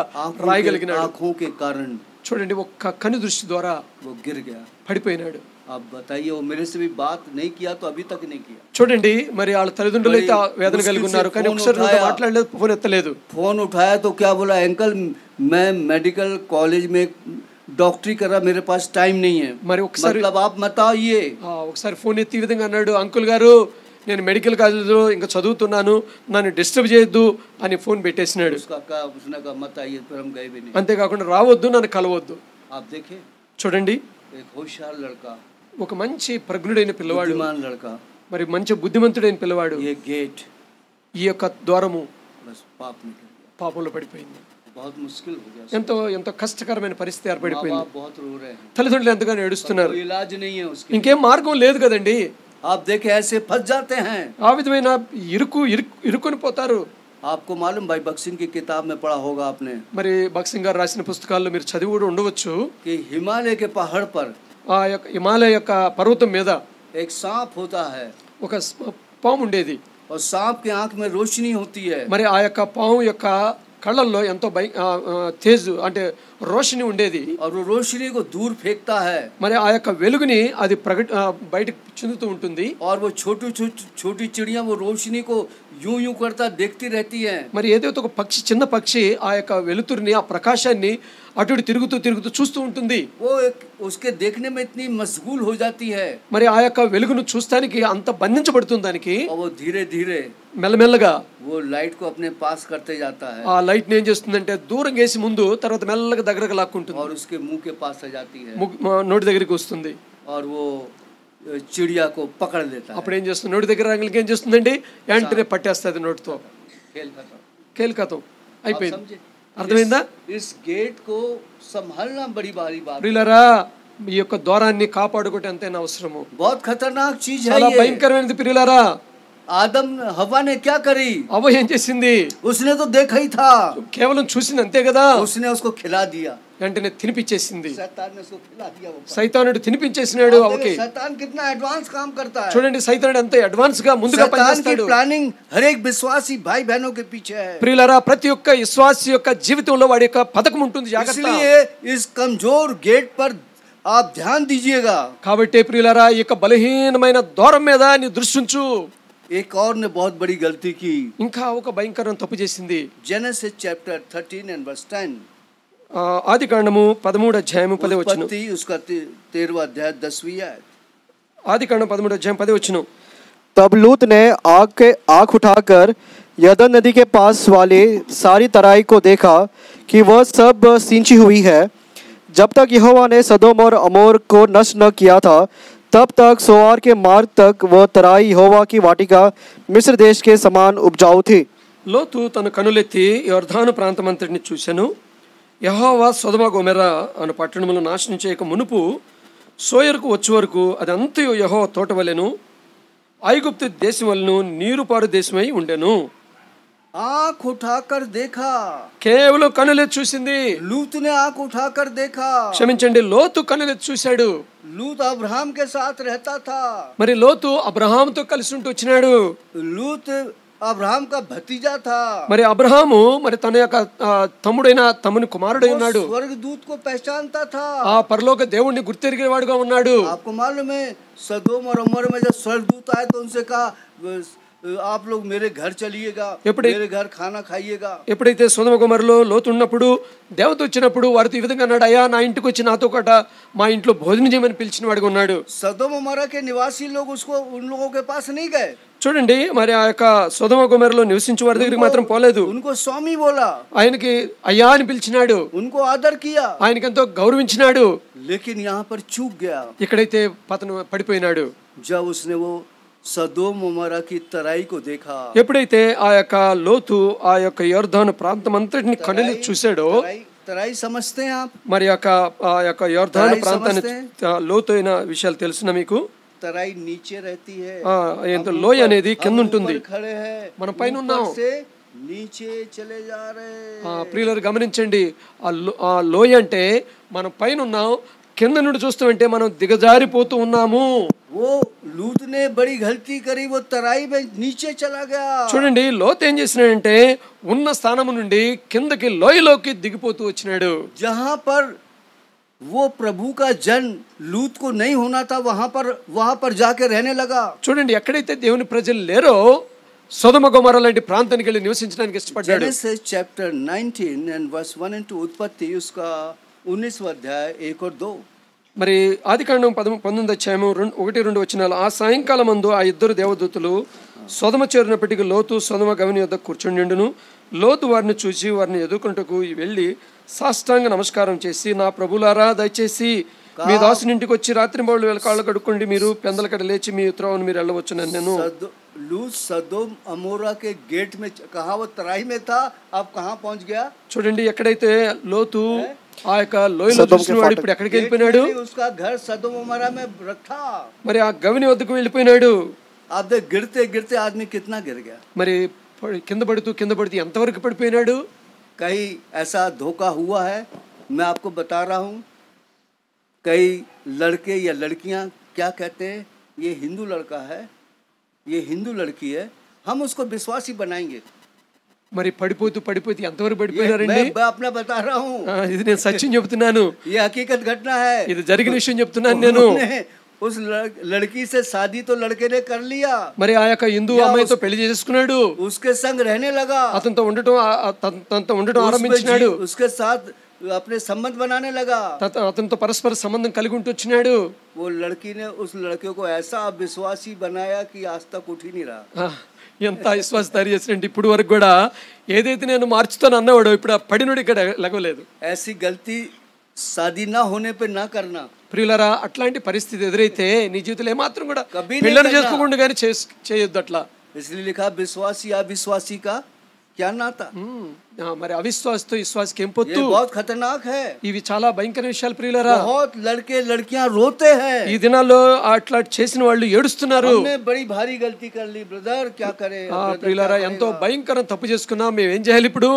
రాయగలిగినాడు. आंखों के कारण చూడండి, ఒక్క కన్ను దృష్టి ద్వారా वो गिर गया, పడిపోయినాడు. आप बताइए, वो मेरे से भी बात नहीं किया तो अभी तक नहीं किया। చూడండి, మరి వాళ్ళ తల్లిదండ్రులు అయితే వేదన కలిగి ఉన్నారు, కానీ ఒకసారి మాట్లాడలేదు, ఫోన్ ఎత్తలేదు. फोन उठाया तो क्या बोला, अंकल मैं मेडिकल कॉलेज में डॉक्टरी कर रहा, मेरे पास टाइम नहीं है। మరి ఒకసారి मतलब आप बताइए, ఒకసారి ఫోన్ ఎత్తి ఈ విధంగా అన్నాడు, అంకుల్ గారు నేను మెడికల్ కాలేజీలో ఇంకా చదువుతున్నాను, నన్ను డిస్టర్బ్ చేయొద్దు అని ఫోన్ పెట్టేసినాడు. उसने कहा मत आइए, फिर हम गए भी नहीं। అంతేకాకుండా రావద్దు, నన్ను కలవద్దు. आप देखे, చూడండి, एक होशियार लड़का, ఒక మంచి ప్రజ్ఞుడైన పిల్లవాడు, बुद्धिमान लड़का, మరి మంచి బుద్ధిమంతుడైన పిల్లవాడు. ये गेट, ఈ యొక్క ద్వారము बस पाप निकल गया, పాపంలో పడిపోయింది. बहुत मुश्किल हो गया, ఎంతో ఎంతో కష్టకరమైన పరిస్థితి ఏర్పడిపోయింది. बहुत रो रहे हैं, తల్లిదండ్రులు ఎంతగానో ఏడుస్తున్నారు. कोई इलाज नहीं है उसके। ఇంకేం మార్గం లేదు కదండి. आप देखे ऐसे फंस जाते हैं। ఆ విధమైన ఇరుకొని పోతారు. आपको मालूम, भाई बक्सिंग की किताब में पढ़ा होगा आपने, మరి భక్సింగ్ గారు రాసిన పుస్తకాల్లో మీరు చదివి కూడా ఉండవచ్చు, कि हिमालय के पहाड़ पर ఆ యొక్క హిమాలయ యొక్క పర్వతం మీద एक सांप होता है, ఒక పాము ఉండేది. और सांप की आंख में रोशनी होती है। మరి ఆ యొక్క పాము యొక్క కళ్ళల్లో ఎంతో తేజు అంటే రోషని ఉండేది. और वो रोशनी को दूर फेंकता है, మరి ఆ యొక్క వెలుగుని అది బయటకు చిందుతూ ఉంటుంది. और वो छोटी चिड़िया वो रोशनी को यूं यूं करता देखती रहती है। మరి ఏదైతే ఒక పక్షి, చిన్న పక్షి ఆ యొక్క వెలుతురిని, ఆ ప్రకాశాన్ని అటు ఇటు తిరుగుతూ చూస్తూ ఉంటుంది. वो उसके देखने में इतनी मशगूल हो जाती है, మరి ఆ యొక్క వెలుగును చూస్తానికి అంత బంధించబడుతుంది దానికి. और वो धीरे धीरे మెల్లమెల్లగా वो लाइट को अपने पास करते जाता है, ఆ లైట్ ని ఏం చేస్తుందంటే దూరం వేసి ముందు, తర్వాత మెల్లగా దగ్గరకు లాక్కుంటుంది, और उसके मुंह के पास आ जाती है, నోటి దగ్గరికి వస్తుంది. और वो चिड़िया को पकड़ लेता है। అప్పుడు ఏం చేస్తుంది, నోటి దగ్గర రంగులకి ఏం చేస్తుందండి, వెంటనే పట్టేస్తుంది నోటితో. खेल खत्म, కేల్కతం అయిపోయింది. समझे? అర్థమైందా? इस गेट को संभालना बड़ी भारी बात है। ప్రియులారా, ఈ యొక్క ద్వారాన్ని కాపాడుకోవటం ఎంతైనా అవసరము. बहुत खतरनाक चीज है చాలా ये। భయంకరమైనది ప్రియులారా. आदम हवा ने क्या करी, అవ్వ ఏం చేసింది, उसने तो देखा ही था, కేవలం చూసింది అంతే కదా, उसने उसको खिला दिया, వెంటనే తినిపించేసింది. शैतान ने उसको खिला दिया। वो సైతానుడు తినిపించేసినాడు आप అవ్వకి. देखें, शैतान कितना एडवांस काम करता है। చూడండి, సైతానుడు ఎంత అడ్వాన్స్ గా ముందుగా शैतान की పనిచేస్తాడు. प्लानिंग हर एक विश्वासी भाई बहनों के पीछे है। ప్రియులారా, ప్రతి ఒక్క విశ్వాసి యొక్క జీవితంలో వాడి యొక్క పథకం ఉంటుంది. జాగ్రత్త. इसलिए इस कमजोर गेट पर आप ध्यान दीजिएगा। కాబట్టి ప్రియులారా, ఈ యొక్క బలహీనమైన ద్వారం మీద నీ దృష్టి ఉంచు. एक और ने बहुत बड़ी गलती की, ఇంకా ఒక భయంకరమైన తప్పు చేసింది. जेनेसिस चैप्टर 13 and verse 10, ఆది కాండము 13వ అధ్యాయము 10వ వచనం. उत्पत्ति उसका 13वां अध्याय 10वीं आयत। ఆది కాండం 13వ అధ్యాయం 10వ వచనం. तब लूत ने आँख उठाकर यरदन नदी के पास वाली सारी तराई को देखा कि वह सब सिंची हुई है। जब तक यहोवा ने सदोम और अमोर को नष्ट न किया था, तब तक सोआर के मार्ग तक वह तराई यहोवा की वाटिका मिस्र देश के समान उपजाऊ थी। లోతు తన కనులెత్తి యొర్దాను ప్రాంతమంతటిని చూశాను. యెహోవా సొదొమ గొమొర్రా అను పట్టణములను నాశనం చేయక మునుపు సోయరుకు వచ్చే వరకు అది అంతయు యెహోవా తోట వలెను ఐగుప్తు దేశం వలెను నీరుపారు దేశమై ఉండెను. आंख उठाकर देखा, కేవలం కనులెత్తి చూసింది. लूत ने आंख उठाकर देखा। క్షమించండి, లోతు కనులెత్తి చూశాడు. लूत अब्राहम के साथ रहता था। మరి లోతు అబ్రహాముతో కలిసి ఉంటూ వచ్చినాడు. लूत अब्राहम का भतीजा था। మరి అబ్రహాము మరి తన యొక్క తమ్ముడైన తమ్ముని కుమారుడై ఉన్నాడు. स्वर्गदूत को पहचानता था। ఆ పరలోక దేవుణ్ణి గుర్తెరిగేవాడుగా ఉన్నాడు. आपको मालूम है सदोम और उमर में जब स्वर्गदूत आए तो उनसे कहा आप लोग मेरे घर चलिएगा, मेरे घर खाना खाइएगा। ఎప్పుడైతే సొదొమ గొమొర్రాలో లోతు ఉన్నప్పుడు దేవత వచ్చినప్పుడు వారితో ఈ విధంగా అన్నాడు, అయ్యా నా ఇంటికి వచ్చి నాతో కట మా ఇంట్లో భోజనం చేయమని పిలిచిన వాడిగా ఉన్నాడు. सदोम उमर के निवासी लोग उसको उन लोगों के पास नहीं गए। చూడండి, మరి ఆ యొక్క సొదొమ గొమొర్రాలో నివసించే వారి దగ్గరికి మాత్రం పోలేదు. उनको स्वामी बोला, ఆయనకి అయ్యా అని పిలిచినాడు, उनको आदर किया, ఆయనకి ఎంతో గౌరవించినాడు. लेकिन यहाँ पर चूक गया। ఇక్కడైతే పతను పడిపోయినాడు. जब उसने वो सदोम उमरा की तराई को देखा, ఎప్పుడైతే ఆ యొక్క లోతు ఆ యొక్క యొర్దాను ప్రాంతం అంతటిని కనులు చూశాడో, तराई समझते हैं आप? మరి ఆ యొక్క యొర్దాను ప్రాంతాన్ని లోతు అయిన విషయాలు తెలుసునా మీకు? तराई नीचे रहती है, ఎంత లోయ అనేది కింద ఉంటుంది. खड़े हैं, మనం పైన ఉన్నాం, नीचे चले जा रहे। ప్రియులారు గమనించండి, ఆ లోయ అంటే మనం పైన ఉన్నాం, కింద నుండి చూస్తామంటే మనం దిగజారిపోతూ ఉన్నాము. वो लूत ने बड़ी गलती करी, वो तराई में नीचे चला गया। చూడండి, లోతు ఏం చేసినాడంటే ఉన్న స్థానం నుండి కిందకి లోయలోకి దిగిపోతూ వచ్చినాడు. जहाँ पर वो प्रभु का जन लूत को नहीं होना था वहां पर जाके रहने लगा। చూడండి, ఎక్కడైతే దేవుని ప్రజలు లేరో సొదొమ గొమొర్రా లాంటి ప్రాంతానికి వెళ్ళి నివసించడానికి ఇష్టపడ్డాడు. Genesis chapter 19 and verse 1 and 2, उत्पत्ति उसका 19वां अध्याय 1 और 2। మరి ఆదికాండం 19వ అధ్యాయము 1-2 వచనాలు. ఆ సాయంకాలం మందు ఆ ఇద్దరు దేవదూతలు సొదొమ చేరినప్పటికీ లోతు సొదొమ గవిని వద్ద కూర్చుండెను. లోతు వారిని చూసి వారిని ఎదుర్కొంటకు వెళ్ళి సాష్టాంగ నమస్కారం చేసి, నా ప్రభులారా, దయచేసి మీ దాసుని ఇంటికి వచ్చి రాత్రి బౌళ్ళు వేళ కాళ్ళు కడుక్కోండి, మీరు పెందల కడ లేచి మీ ఉత్తరావును మీరు వెళ్ళవచ్చునని నేను. लूत सदोम अमोरा के गेट में, कहा वो तराई में था, अब कहाँ पहुंच गया? చూడండి, ఎక్కడైతే లోతు ఆ యొక్క లోయలో చూసినవాడు ఇప్పుడు ఎక్కడికి వెళ్ళిపోయినాడు? उसका घर सदोम उमरा में रखा। మరి ఆ గవిని వద్దకు వెళ్ళిపోయినాడు. आप देख, गिरते गिरते आदमी कितना गिर गया। మరి కింద పడుతూ ఎంతవరకు పడిపోయినాడు? कहीं ऐसा धोखा हुआ है? मैं आपको बता रहा हूँ, कई लड़के या लड़कियाँ क्या कहते हैं, ये हिंदू लड़का है, ये हिंदू लड़की है, हम उसको विश्वासी बनाएंगे। మరి పడిపోతూ ఎంతవరకు పడిపోయినారండి? मैं अपना बता रहा हूँ, ఇది నేను సత్యం చెప్తున్నాను, ये हकीकत घटना है, ఇది జరిగిన విషయం చెప్తున్నాను నేను. उस लड़की से शादी तो लड़के ने कर लिया, మరి ఆ యొక్క హిందూ అమ్మాయితో పెళ్లి చేసుకున్నాడు, उसके संग रहने लगा, అతనితో ఉండటం ఆరంభించినాడు, उसके साथ अपने संबंध बनाने लगा, అతనితో పరస్పర సంబంధం కలిగి ఉంటూ వచ్చినాడు. वो लड़की ने उस लड़के को ऐसा अविश्वासी बनाया कि आज तक उठ ही नहीं रहा। ఎంత విశ్వాసం తయారు చేసినట్టు ఇప్పుడు వరకు కూడా ఏదైతే నేను మార్చుతాను అన్నవాడు ఇప్పుడు ఆ పడినోడు ఇక్కడ లగవలేదు. ऐसी गलती शादी ना होने पे ना करना। ప్రియులారా, అట్లాంటి పరిస్థితి ఎదురైతే నీ జీవితంలో ఏమాత్రం కూడా పెళ్ళని చేసుకోకుండా కానీ చేయొద్దు అట్లా. इसलिए लिखा विश्वासी अविश्वासी का क्या नाता। మరి అవిశ్వాసతో విశ్వాసకి ఏం పొత్తు? बहुत खतरनाक है, ఇవి చాలా భయంకర విషయాలు ప్రియులారా. बहुत लड़के लड़कियां रोते हैं, ఈ దినాల్లో అట్లా చేసిన వాళ్ళు ఏడుస్తున్నారు. हमने बड़ी भारी गलती कर ली ब्रदर, क्या करें। ప్రియులారా, ఎంతో భయంకరం తప్పు చేసుకున్నాం, మేము ఏం చేయాలి ఇప్పుడు?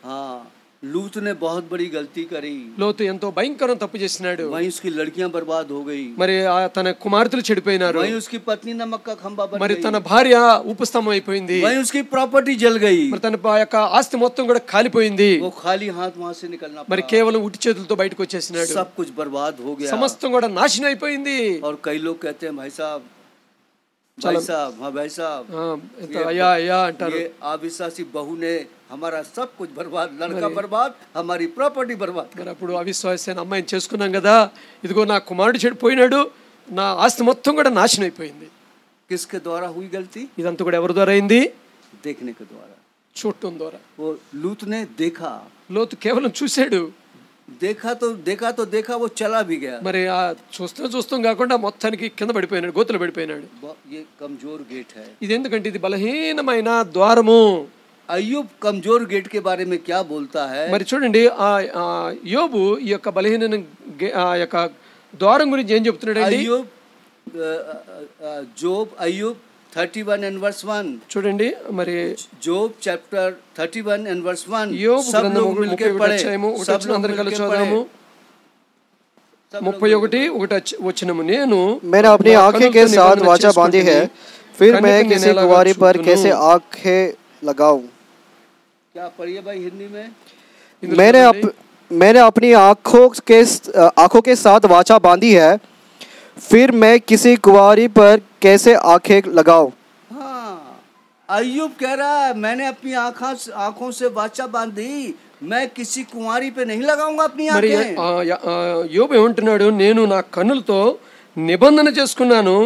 हाँ, लूत ने बहुत बड़ी गलती करी, లోతు ఎంతో భయంకరం తప్పు చేసినాడు. वहीं उसकी लड़कियां बर्बाद हो गई, మరి తన కుమార్తెలు చెడిపోయినారు, वहीं उसकी पत्नी नमक का खंबा बन మరి गई, తన భార్య ఉపస్తంభం అయిపోయింది, वहीं उसकी प्रॉपर्टी जल गई, మరి తన యొక్క ఆస్తి మొత్తం కూడా కాలిపోయింది. वो खाली हाथ वहां से निकलना మరి पड़ा, కేవలం ఉట్టి చేతులతో బయటకు వచ్చేసినాడు. सब कुछ बर्बाद हो गया, సమస్తం కూడా నాశనం అయిపోయింది. और कई लोग कहते हैं भाई साहब, भाई साहब, हाँ भाई साहब, అయ్యా అయ్యా అంటారు. ये अविश्वासी बहू ने हमारा सब कुछ बर्बाद, लड़का बर्बाद, हमारी प्रॉपर्टी बर्बाद। మరి అప్పుడు అవిశ్వాసైన అమ్మాయిని చేసుకున్నాం కదా, ఇదిగో నా కుమారుడు చెడిపోయినాడు, నా ఆస్తి మొత్తం కూడా నాశనం అయిపోయింది. किसके द्वारा हुई गलती? ఇదంతా కూడా ఎవరి ద్వారా అయింది? देखने के द्वारा, చూడటం ద్వారా. वो लूत ने देखा, లోతు కేవలం చూశాడు. देखा वो चला भी गया। మరి ఆ చూస్తాం కాకుండా మొత్తానికి కింద పడిపోయినాడు, గోతులు పడిపోయినాడు. ये कमजोर गेट है, ఇది ఎందుకంటే ఇది బలహీనమైన ద్వారము. अय्यूब कमजोर गेट के बारे में क्या बोलता है? మరి చూడండి యోబు ఈ యొక్క బలహీన ఆ యొక్క ద్వారం గురించి ఏం చెప్తున్నాడండి? अय्यूब जोब अय्यूब 31 and verse 1. చూడండి మరి जोब चैप्टर 31 and verse 1. యోబు सब గ్రంథము लोग मिलकर 31 पढ़े, అధ్యాయము सब लोग అందరం కలిసి मिलकर చదువుదాము. पढ़े. 31 వచనము, నేను मैंने अपनी నా आंखें కన్నులతో के साथ నిబంధన वाचा बांधी है, చేసుకుంటుని, फिर मैं కన్నికని किसी నేలగా कुंवारी पर చూతును. कैसे आंखें लगाऊं? क्या पढ़िए भाई हिंदी में? ఇందులో मैंने చూడండి, मैंने अपनी आंखों के साथ वाचा बांधी है, फिर मैं किसी कुंवारी पर कैसे आंखें लगाऊं? हाँ, अय्यूब कह रहा है मैंने अपनी आंखों से वाचा बांधी, मैं किसी कुंवारी पे नहीं लगाऊंगा अपनी మరి आंखें. యోబు ఏమంటున్నాడు? నేను నా కన్నులతో నిబంధన చేసుకున్నాను,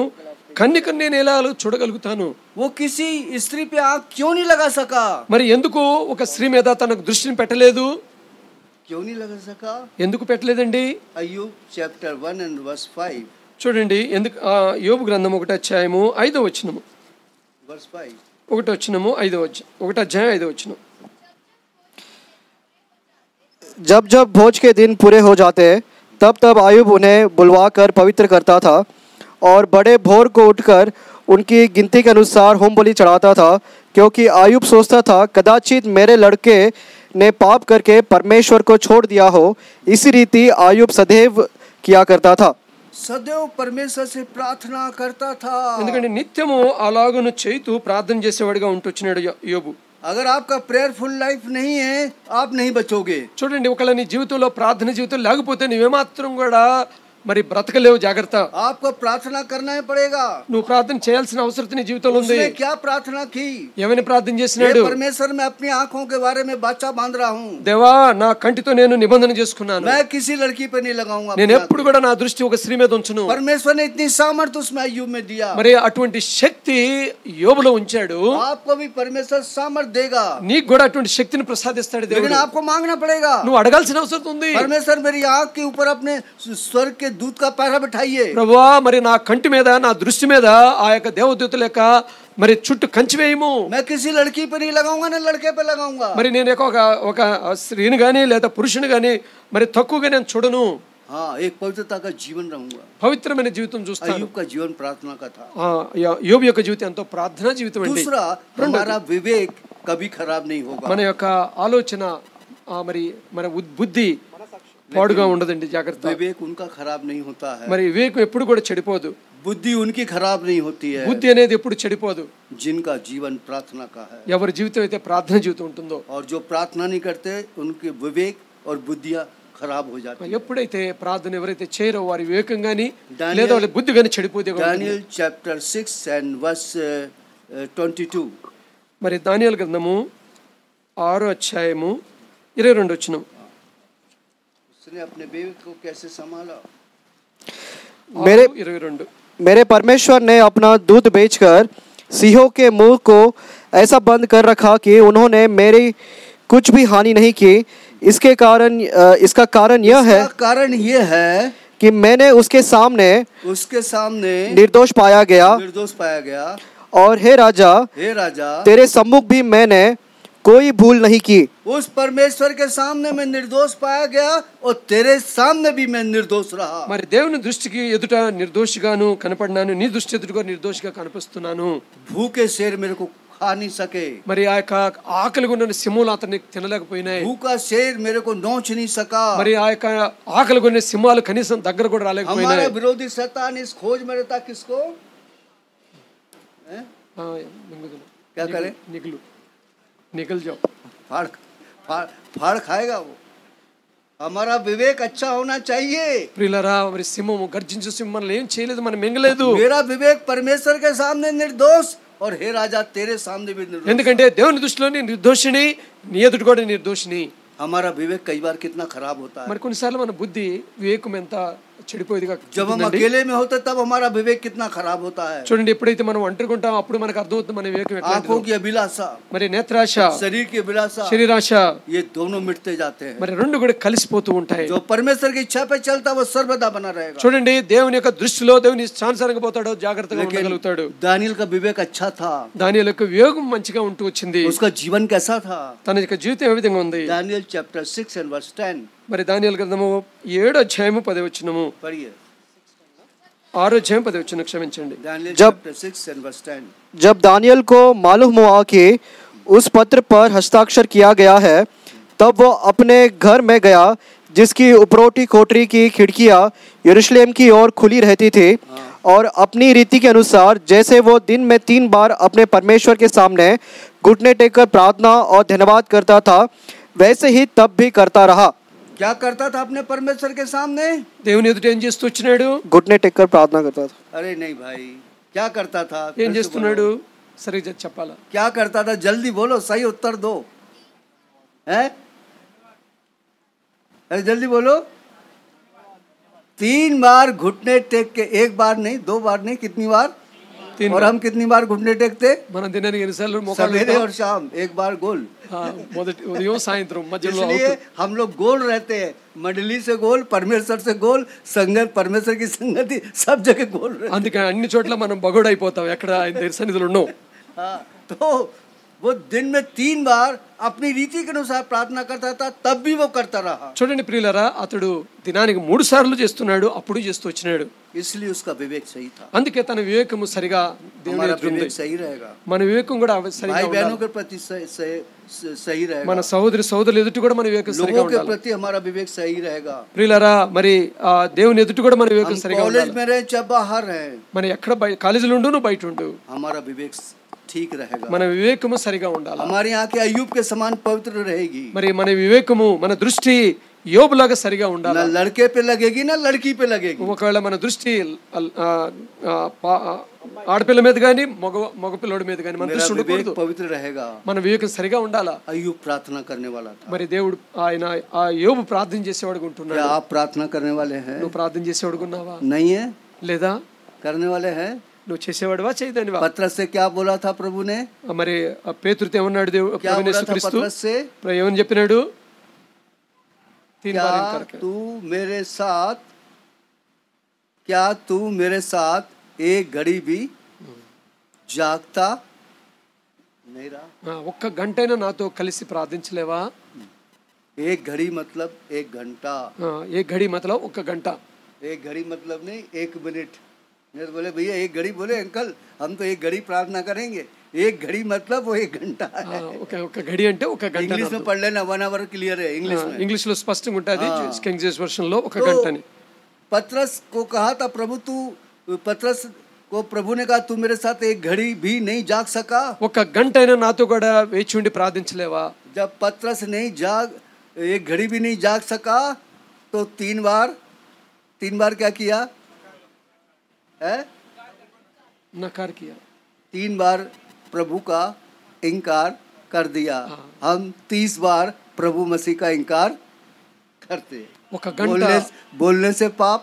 కన్నికని నేను ఎలా చూడగలుగుతాను? वो किसी स्त्री पे आंख क्यों नहीं लगा सका? మరి ఎందుకు ఒక స్త్రీ మీద తనకు దృష్టిని పెట్టలేదు? क्यों नहीं लगा सका? ఎందుకు పెట్టలేదండి? अय्यूब चैप्टर 1 and verse 5. చూడండి, ఎందుకు యోబు గ్రంథం 1 అధ్యాయము 5వ వచనము, verse 5. 1 వచనము 5వ వచనం, 1 అధ్యాయం 5వ వచనం. जब जब भोज के दिन पूरे हो जाते, तब तब अय्यूब उन्हें बुलवाकर पवित्र करता था और बड़े भोर को उठकर उनकी गिनती के अनुसार होम बलि चढ़ाता था, क्योंकि अय्यूब सोचता था कदाचित मेरे लड़के ने पाप करके परमेश्वर को छोड़ दिया हो। इसी रीति अय्यूब सदैव किया करता था। सदैव परमेश्वर से प्रार्थना करता था. ఎందుకంటే నిత్యము అలాగును చేస్తూ ప్రార్థన చేసేవాడిగా ఉంటొచ్చినాడు యోబు. अगर आपका प्रेयरफुल लाइफ नहीं है, आप नहीं बचोगे. చూడండి, ఒకవేళ నీ జీవితంలో ప్రార్థన జీవితం లేకపోతే నువ్వేమాత్రం కూడా మరి బ్రతకలేవు. జాగ్రత్త. आपको प्रार्थना करना ही पड़ेगा. నువ్వు ప్రార్థన చేయాల్సిన అవసరం నీ జీవితంలో ఉంది. उसने क्या प्रार्थना की? ఏమని ప్రార్థన చేసినాడు? परमेश्वर मैं अपनी आंखों के बारे में बाचा बांध रहा हूँ. దేవా, నా కంటితో నేను నిబంధన చేసుకున్నాను, मैं किसी लड़की पे नहीं लगाऊंगा. నేను ఎప్పుడు కూడా నా దృష్టి ఒక స్త్రీ మీద ఉంచును. परमेश्वर ने इतनी सामर्थ उसमें अय्यूब में दिया. మరి అటువంటి శక్తి యోబులో ఉంచాడు. आपको भी परमेश्वर सामर्थ देगा, నీకు కూడా అటువంటి శక్తిని ప్రసాదిస్తాడు దేవుడు. लेकिन आपको मांगना पड़ेगा. నువ్వు అడగాల్సిన అవసరం ఉంది. परमेश्वर मेरी आंख के ऊपर अपने स्वर्ग के दूत का पैरा बिठाइए. ప్రభువా, మరి నా కంటి మీద, నా దృష్టి మీద ఆ యొక్క దేవదూతల యొక్క మరి చుట్టూ కంచి వేయము. मैं किसी लड़की पे नहीं लगाऊंगा, ना लड़के पे लगाऊंगा. మరి నేను ఒక స్త్రీని గాని లేదా పురుషుని గాని మరి తక్కువగా నేను చూడను. हाँ, एक पवित्रता का जीवन रहूंगा. పవిత్రమైన జీవితం చూస్తాను. अय्यूब का जीवन प्रार्थना का था. యోబు యొక్క జీవితం ఎంతో ప్రార్థనా జీవితం అండి. दूसरा, हमारा विवेक कभी खराब नहीं होगा. మన యొక్క ఆలోచన మరి మన బుద్ధి పాడుగా ఉండదండి. జాగ్రత్త. विवेक उनका खराब नहीं होता है. మరి వివేకం ఎప్పుడు కూడా చెడిపోదు. बुद्धि उनकी खराब नहीं होती है. బుద్ధి అనేది ఎప్పుడు చెడిపోదు. जिनका जीवन प्रार्थना का है. ఎవరి జీవితం అయితే ప్రార్థన జీవితం ఉంటుందో, और जो प्रार्थना नहीं करते उनके विवेक और बुद्धियां खराब हो जाती है. ఎప్పుడైతే ప్రార్థన ఎవరైతే చేయరో వారి వివేకం గాని Daniel- లేదా వాళ్ళ బుద్ధి గాని చెడిపోతే. Daniel chapter 6 and verse 22. మరి దానియేలు గ్రంథము 6వ అధ్యాయము 22వ వచనం. उसने अपने विवेक को कैसे संभाला? मेरे 22. मेरे परमेश्वर ने अपना दूध बेचकर सिंहों के मुंह को ऐसा बंद कर रखा कि उन्होंने मेरी कुछ भी हानि नहीं की। इसका कारण यह है कि मैंने उसके सामने निर्दोष पाया गया और हे राजा तेरे सम्मुख भी मैंने कोई भूल नहीं की। उस परमेश्वर के सामने मैं निर्दोष पाया गया और तेरे सामने भी मैं निर्दोष रहा. మరి దేవుని దృష్టికి ఎదుట నిర్దోషిగాను కనపడినాను, నీ దృష్టి ఎదుట నిర్దోషిగా కనిపిస్తున్నాను. भूखे शेर मेरे को खा नहीं सके. మరి ఆ యొక్క ఆకలిగా ఉన్న సింహాలు అతన్ని తినలేకపోయినాయి. भूखा शेर मेरे को नोच नहीं सका. మరి ఆ యొక్క ఆకలిగా ఉన్న సింహాలు కనీసం దగ్గర కూడా రాలేకపోయినాయి. हमारा विरोधी शैतान इस खोज में रहता किसको? क्या करे? निकल जाओ. फाड़ खाएगा वो. हमारा विवेक अच्छा होना चाहिए. ప్రియులారా, మరి సింహము గర్జించే సింహం మనల్ని ఏం చేయలేదు, మనం మింగలేదు. मेरा विवेक परमेश्वर के सामने निर्दोष और हे राजा तेरे सामने भी निर्दोष. ఎందుకంటే దేవుని దృష్టిలో నేను నిర్దోషిని, నీ ఎదుట కూడా నిర్దోషిని. हमारा विवेक कई बार कितना खराब होता है. మరి కొన్నిసార్లు మన బుద్ధి వివేకం ఎంత చెడిపోయేదిగా जब हम ఉంటుందండి. अकेले में होते तब हमारा विवेक कितना खराब होता है। చూడండి, ఎప్పుడైతే మనం ఒంటరిగా ఉంటామో అప్పుడు మనకు అర్థమవుతుంది మన వివేకం ఎట్లాంటిదో. आंखों की अभिलाषा, మరి నేత్రాశ, शरीर की अभिलाषा, శరీరాశ, ये दोनों मिटते जाते हैं। మరి రెండు కూడా కలిసిపోతూ ఉంటాయి. जो परमेश्वर की इच्छा पे चलता है वो सर्वदा बना रहेगा। చూడండి, దేవుని యొక్క దృష్టిలో దేవుని ఇష్టానుసారంగా పోతాడో జాగ్రత్తగా लेकिन ఉండగలుగుతాడు. दानियेल का विवेक अच्छा था, దానియేలు యొక్క వివేకం మంచిగా ఉంటూ వచ్చింది. उसका जीवन कैसा था। తన యొక్క జీవితం ఏ విధంగా ఉంది? दानियेल चैप्टर 6 and verse 10 మరి దానియేలు గ్రంథము 7వ అధ్యాయము 10వ వచనము, पढ़िए। 6వ అధ్యాయం 10వ వచనం, క్షమించండి. दानियेल जब- चैप्टर 6 and verse 10 जब दानियल को मालूम हुआ कि उस पत्र पर हस्ताक्षर किया गया है, तब वो अपने घर में गया, जिसकी उपरोटी कोठरी की खिड़कियां यरूशलेम की ओर खुली रहती थी, और अपनी रीति के अनुसार जैसे वो दिन में 3 बार अपने परमेश्वर के सामने घुटने टेककर प्रार्थना और धन्यवाद करता था, वैसे ही तब भी करता रहा। क्या करता था अपने परमेश्वर के सामने? దేవుని ఎదుట ఏం చేస్తూ వచ్చినాడు? घुटने टेककर प्रार्थना करता था। अरे नहीं भाई, क्या करता था? ఏం फिर से చేస్తున్నాడు? बोलो। సరిగ్గా చెప్పాలా? क्या करता था? जल्दी बोलो, सही उत्तर दो। है? अरे जल्दी बोलो। 3 बार घुटने टेक के, 1 बार नहीं, 2 बार नहीं, कितनी बार? 3 और हम कितनी बार घुटने टेकते? మనం దినానికి ఎన్నిసార్లు మోకాళ్ళు सवेरे ఉంటాం? और शाम, 1 बार गोल। మొదటి ఉదయం సాయంత్రం మధ్యలో इसलिए అవుతూ. हम लोग गोल रहते हैं, मंडली से गोल, परमेश्वर से गोल, संगत, परमेश्वर की संगति, सब जगह गोल रहते అందుకే అన్ని చోట్ల మనం బగోడైపోతాం ఎక్కడ ఆయన దగ్గర సన్నిధులు ఉన్నాం. हैं। हाँ, तो वो दिन में 3 बार अपनी रीति के अनुसार प्रार्थना करता था, तब भी वो करता रहा। చూడండి ప్రియులారా, అతడు దినానికి 3 సార్లు చేస్తున్నాడు, అప్పుడు చేస్తూ వచ్చినాడు. इसलिए उसका विवेक सही था। అందుకే తన వివేకము సరిగా దేవుని हमारा ఎదుట ఉంది. विवेक सही रहेगा, మన వివేకం కూడా సరిగా भाई बहनों ఉండాలి. के प्रति सही रहेगा, మన సహోదరుల ఎదుట కూడా మన వివేకం సరిగా लोगों के ఉండాలి. प्रति हमारा विवेक सही रहेगा। ప్రియులారా, మరి ఆ దేవుని ఎదుట కూడా మన వివేకం हम సరిగా कॉलेज ఉండాలి. में रहे चाहे बाहर रहे, మన ఎక్కడ కాలేజీలో ఉండు, నువ్వు బయట ఉండు, हमारा विवेक ठीक रहेगा। మన వివేకము సరిగా ఉండాలి. हमारी आंखें अय्यूब के समान पवित्र रहेगी। మరి మన వివేకము, మన దృష్టి యోబులాగా సరిగా ना ఉండాలి. लड़के पे लगेगी ना लड़की पे लगेगी। ఒకవేళ మన దృష్టి ఆడపిల్ల మీద కానీ మగ పిల్లడి మీద కానీ మన मेरा దృష్టి विवेक ఉండకూడదు. पवित्र रहेगा। మన వివేకం సరిగా ఉండాలా. अय्यूब प्रार्थना करने वाला था। మరి దేవుడు ఆయన ఆ యోబు ప్రార్థన చేసేవాడుగా क्या ఉంటున్నాడు. आप प्रार्थना करने वाले हैं? నువ్వు ప్రార్థన చేసేవాడుగా ఉన్నావా? नहीं है? లేదా करने वाले हैं? నువ్వు చేసేవాడువా, చేయదానివా? पत्रस से क्या बोला था प्रभु ने? మరి ఆ పేతురుతో ఏమన్నాడు దేవుడు? क्या ప్రభువైన बोला था యేసుక్రీస్తు पत्रस से? ఏమని చెప్పినాడు? 3 क्या बार इनकार किया. तू मेरे साथ, क्या तू मेरे साथ एक घड़ी भी जागता नहीं रहा? ఒక్క గంటైనా నాతో కలిసి ప్రార్థించలేవా? एक घड़ी मतलब 1 घंटा। ఏ घड़ी मतलब ఒక్క గంట. एक घड़ी मतलब नहीं 1 मिनट। नहीं तो बोले भैया 1 घड़ी, बोले अंकल हम तो 1 घड़ी प्रार्थना करेंगे। 1 घड़ी मतलब वो 1 घंटा है। ఒక घड़ी అంటే ఒక గంట. इंग्लिश में पढ़ लेना, 1 आवर क्लियर है इंग्लिश में। ఇంగ్లీష్ లో స్పష్టంగా ఉంటుంది, కింగ్ జేమ్స్ వర్షన్ లో ఒక तो గంటని. पत्रस को कहा था प्रभु, तू पत्रस को प्रभु ने कहा तू मेरे साथ 1 घड़ी भी नहीं जाग सका? ఒక గంటైనా నాతో కూడా వేచి ఉండి ప్రార్థించలేవా? जब पत्रस नहीं 1 घड़ी भी नहीं जाग सका तो 3 बार क्या किया है? नकार किया. 3 बार प्रभु का इनकार कर दिया। हम 30 बार प्रभु मसीह का इनकार करते। ఒక గంట बोलने से पाप,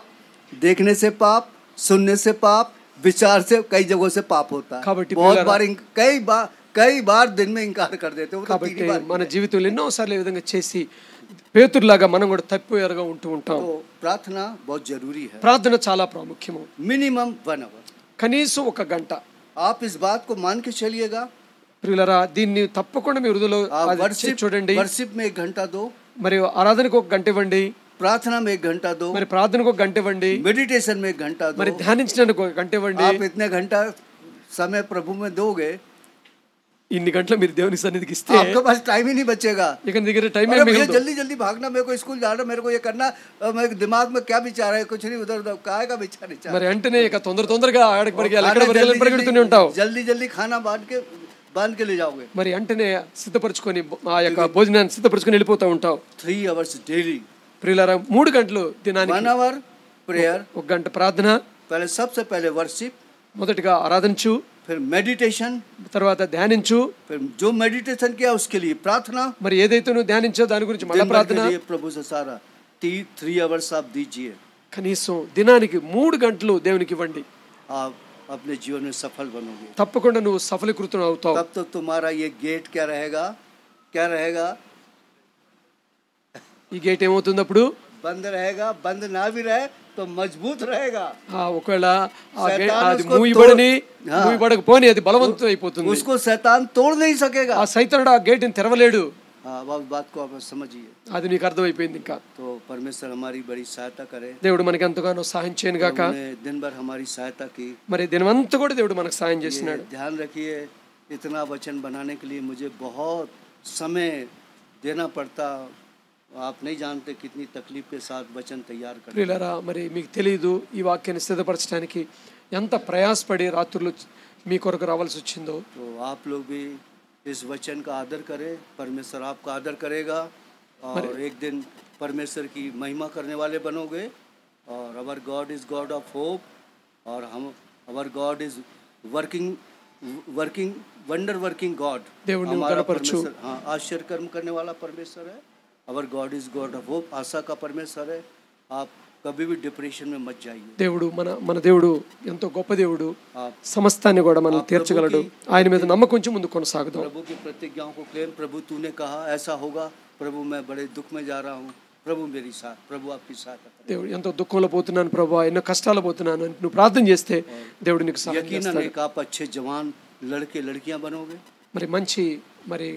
देखने से पाप, सुनने से पाप, विचार से, कई जगहों से पाप होता है। కాబట్టి बहुत बार कई बार दिन में इनकार कर देते हो। కాబట్టి మన జీవితంలో ఎన్నోసార్లు ఈ విధంగా చేసి పేతురులాగా మనం కూడా తప్పిపోయారుగా ఉంటూ ఉంటాం. तो प्रार्थना बहुत जरूरी है। ప్రార్థన చాలా ప్రాముఖ్యము. Minimum 1 our. కనీసం ఒక గంట. आप इस बात को मान के चलिएगा। ప్రియులారా, దీన్ని తప్పకుండా మీ హృదయలో చూడండి. वर्शिप में 1 घंटा दो, మరి ఆరాధనకు ఒక గంట ఇవ్వండి, प्रार्थना में 1 घंटा दो, మరి ప్రార్థనకు ఒక గంట ఇవ్వండి, मेडिटेशन में 1 घंटा दो। మరి ధ్యానించడానికి ఒక గంట ఇవ్వండి. आप इतने घंटा समय प्रभु में दोगे, ఇన్ని గంటలు మీరు దేవుని సన్నిధికి ఇస్తే आपके पास टाइम ही नहीं बचेगा। ఇక నీ దగ్గర టైం अरे ఏమీ भैया మిగలదు. जल्दी जल्दी भागना, मेरे को स्कूल जाना, मेरे को ये करना, मेरे दिमाग में क्या विचार है, कुछ नहीं, उधर उधर काय का विचार नहीं। మరి వెంటనే ఇక తొందరగా ఆడకి పరిగెళ్ళి ఎక్కడ పరిగెడుతూనే ఉంటావు. जल्दी जल्दी खाना बांध के ले जाओगे। మరి వెంటనే సిద్ధపరచుకొని ఆ యొక్క భోజనాన్ని సిద్ధపరచుకొని వెళ్ళిపోతూ ఉంటావు. 3 hours डेली। ప్రియులారా, 3 గంటలు దినానికి 1 hour प्रेयर, ఒక గంట ప్రార్థన, पहले सबसे पहले वर्शिप, మొదటిగా ఆరాధించు, फिर मेडिटेशन, తర్వాత ధ్యానించు, फिर जो मेडिटेशन किया उसके लिए प्रार्थना, మరి ఏదైతే నువ్వు ధ్యానించో దాని గురించి మళ్ళీ दिन भर ప్రార్థన. के लिए प्रभु से सारा 3 hours आप दीजिए। కనీసం దినానికి 3 గంటలు దేవునికి ఇవ్వండి. आप अपने जीवन में सफल बनोगे. తప్పకుండా నువ్వు సఫలీకృతం అవుతావు. तब तो तुम्हारा ये गेट क्या रहेगा, क्या रहेगा, ఈ గేట్ ఏమవుతుంది అప్పుడు? बंद रहेगा. बंद ना भी रहे तो मजबूत रहेगा. ఒకవేళ ఆ గేట్ అది మూయబడకపోని అది బలవంతం అయిపోతుంది. उसको शैतान तोड़ नहीं सकेगा. ఆ సైతానుడు ఆ గేట్ని తెరవలేడు. हाँ, बात को आप समझिए. అది నీకు అర్థమైపోయింది. ఇంకా तो परमेश्वर हमारी बड़ी सहायता करे. దేవుడు మనకి ఎంతగానో సహాయం చేయను గాక. दिन भर हमारी सहायता की. మరి దినమంతా కూడా దేవుడు మనకు సహాయం చేస్తున్నాడు. ध्यान रखिए, इतना वचन बनाने के लिए मुझे बहुत समय देना पड़ता. आप नहीं जानते कितनी तकलीफ के साथ वचन तैयार करते. ప్రియులారా, మరి మీకు తెలియదు ఈ వాక్యాన్ని సిద్ధపరచడానికి ఎంత ప్రయాసపడి రాత్రులు మీ కొరకు రావాల్సి వచ్చిందో. तो आप लोग भी इस वचन का आदर करें. परमेश्वर आपका आदर करेगा और एक दिन परमेश्वर की महिमा करने वाले बनोगे. और our God is God of hope. और हम our God is working wonder working God. हमारा परमेश्वर हाँ आश्चर्य कर्म करने वाला परमेश्वर है. Our God is God of hope. आशा का परमेश्वर है. आप कभी भी डिप्रेशन में मत जाइए. దేవుడు మన దేవుడు ఎంతో గొప్ప దేవుడు. సమస్తాన్ని కూడా మనం తీర్చగలడు. ఆయన మీద నమ్మకం ఉంచి ముందు కొనసాగుదాం. प्रभु की प्रतिज्ञाओं को क्लेम. प्रभु तूने कहा ऐसा होगा. प्रभु मैं बड़े दुख में जा रहा हूँ. प्रभु मेरी साथ. प्रभु आपकी साथ. దేవుడు ఎంతో దుఃఖంలో పోతున్నాను ప్రభు, ఎన్నో కష్టాలు పోతున్నాను అని నువ్వు ప్రార్థన చేస్తే దేవుడు నీకు సహాయం చేస్తాడు. यकीनन एक आप अच्छे जवान लड़के लड़कियां बनोगे. మరి మంచి మరి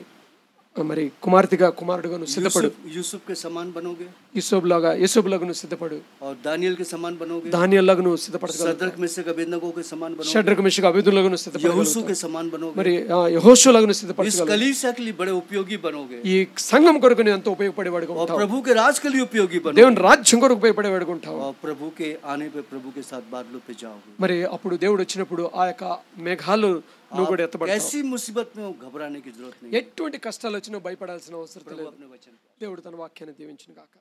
కుమార్తెగా కుమారుడుగా నువ్వు సిద్ధపడు. యూసుఫ్ के समान बनोगे. యూసుఫ్లాగా నువ్వు సిద్ధపడు. और दानियल के समान बनोगे. దానియేలులాగా నువ్వు సిద్ధపడగలవు. शद्रक मेशक अबेदनगो के समान बनोगे. షడ్రక్ మెషక్ అబేద్నెగోలాగా నువ్వు సిద్ధపడగలవు. यहोशू के समान बनोगे. మరి యెహోషువలాగా నువ్వు इस సిద్ధపడగలవు. कलीसिया के लिए बड़े उपयोगी बनोगे. ఈ సంఘం కొరకు నువ్వు ఎంతో ఉపయోగపడేవాడుగా और ఉంటావు. प्रभु के राज के लिए उपयोगी बनोगे. దేవుని రాజ్యం కొరకు ఉపయోగపడేవాడుగా ఉంటావు. और प्रभु के आने पे प्रभु के साथ बादलों पे जाओगे. మరి అప్పుడు దేవుడు వచ్చినప్పుడు ఆ యొక్క మేఘాలు నువ్వు కూడా ఎత్తబడతావు. ऐसी मुसीबत में घबराने की जरूरत नहीं. ఎటువంటి కష్టాలు వచ్చినా భయపడాల్సిన అవసరం లేదు. अपने वचन దేవుడు తన వాక్యాన్ని దీవించును గాక.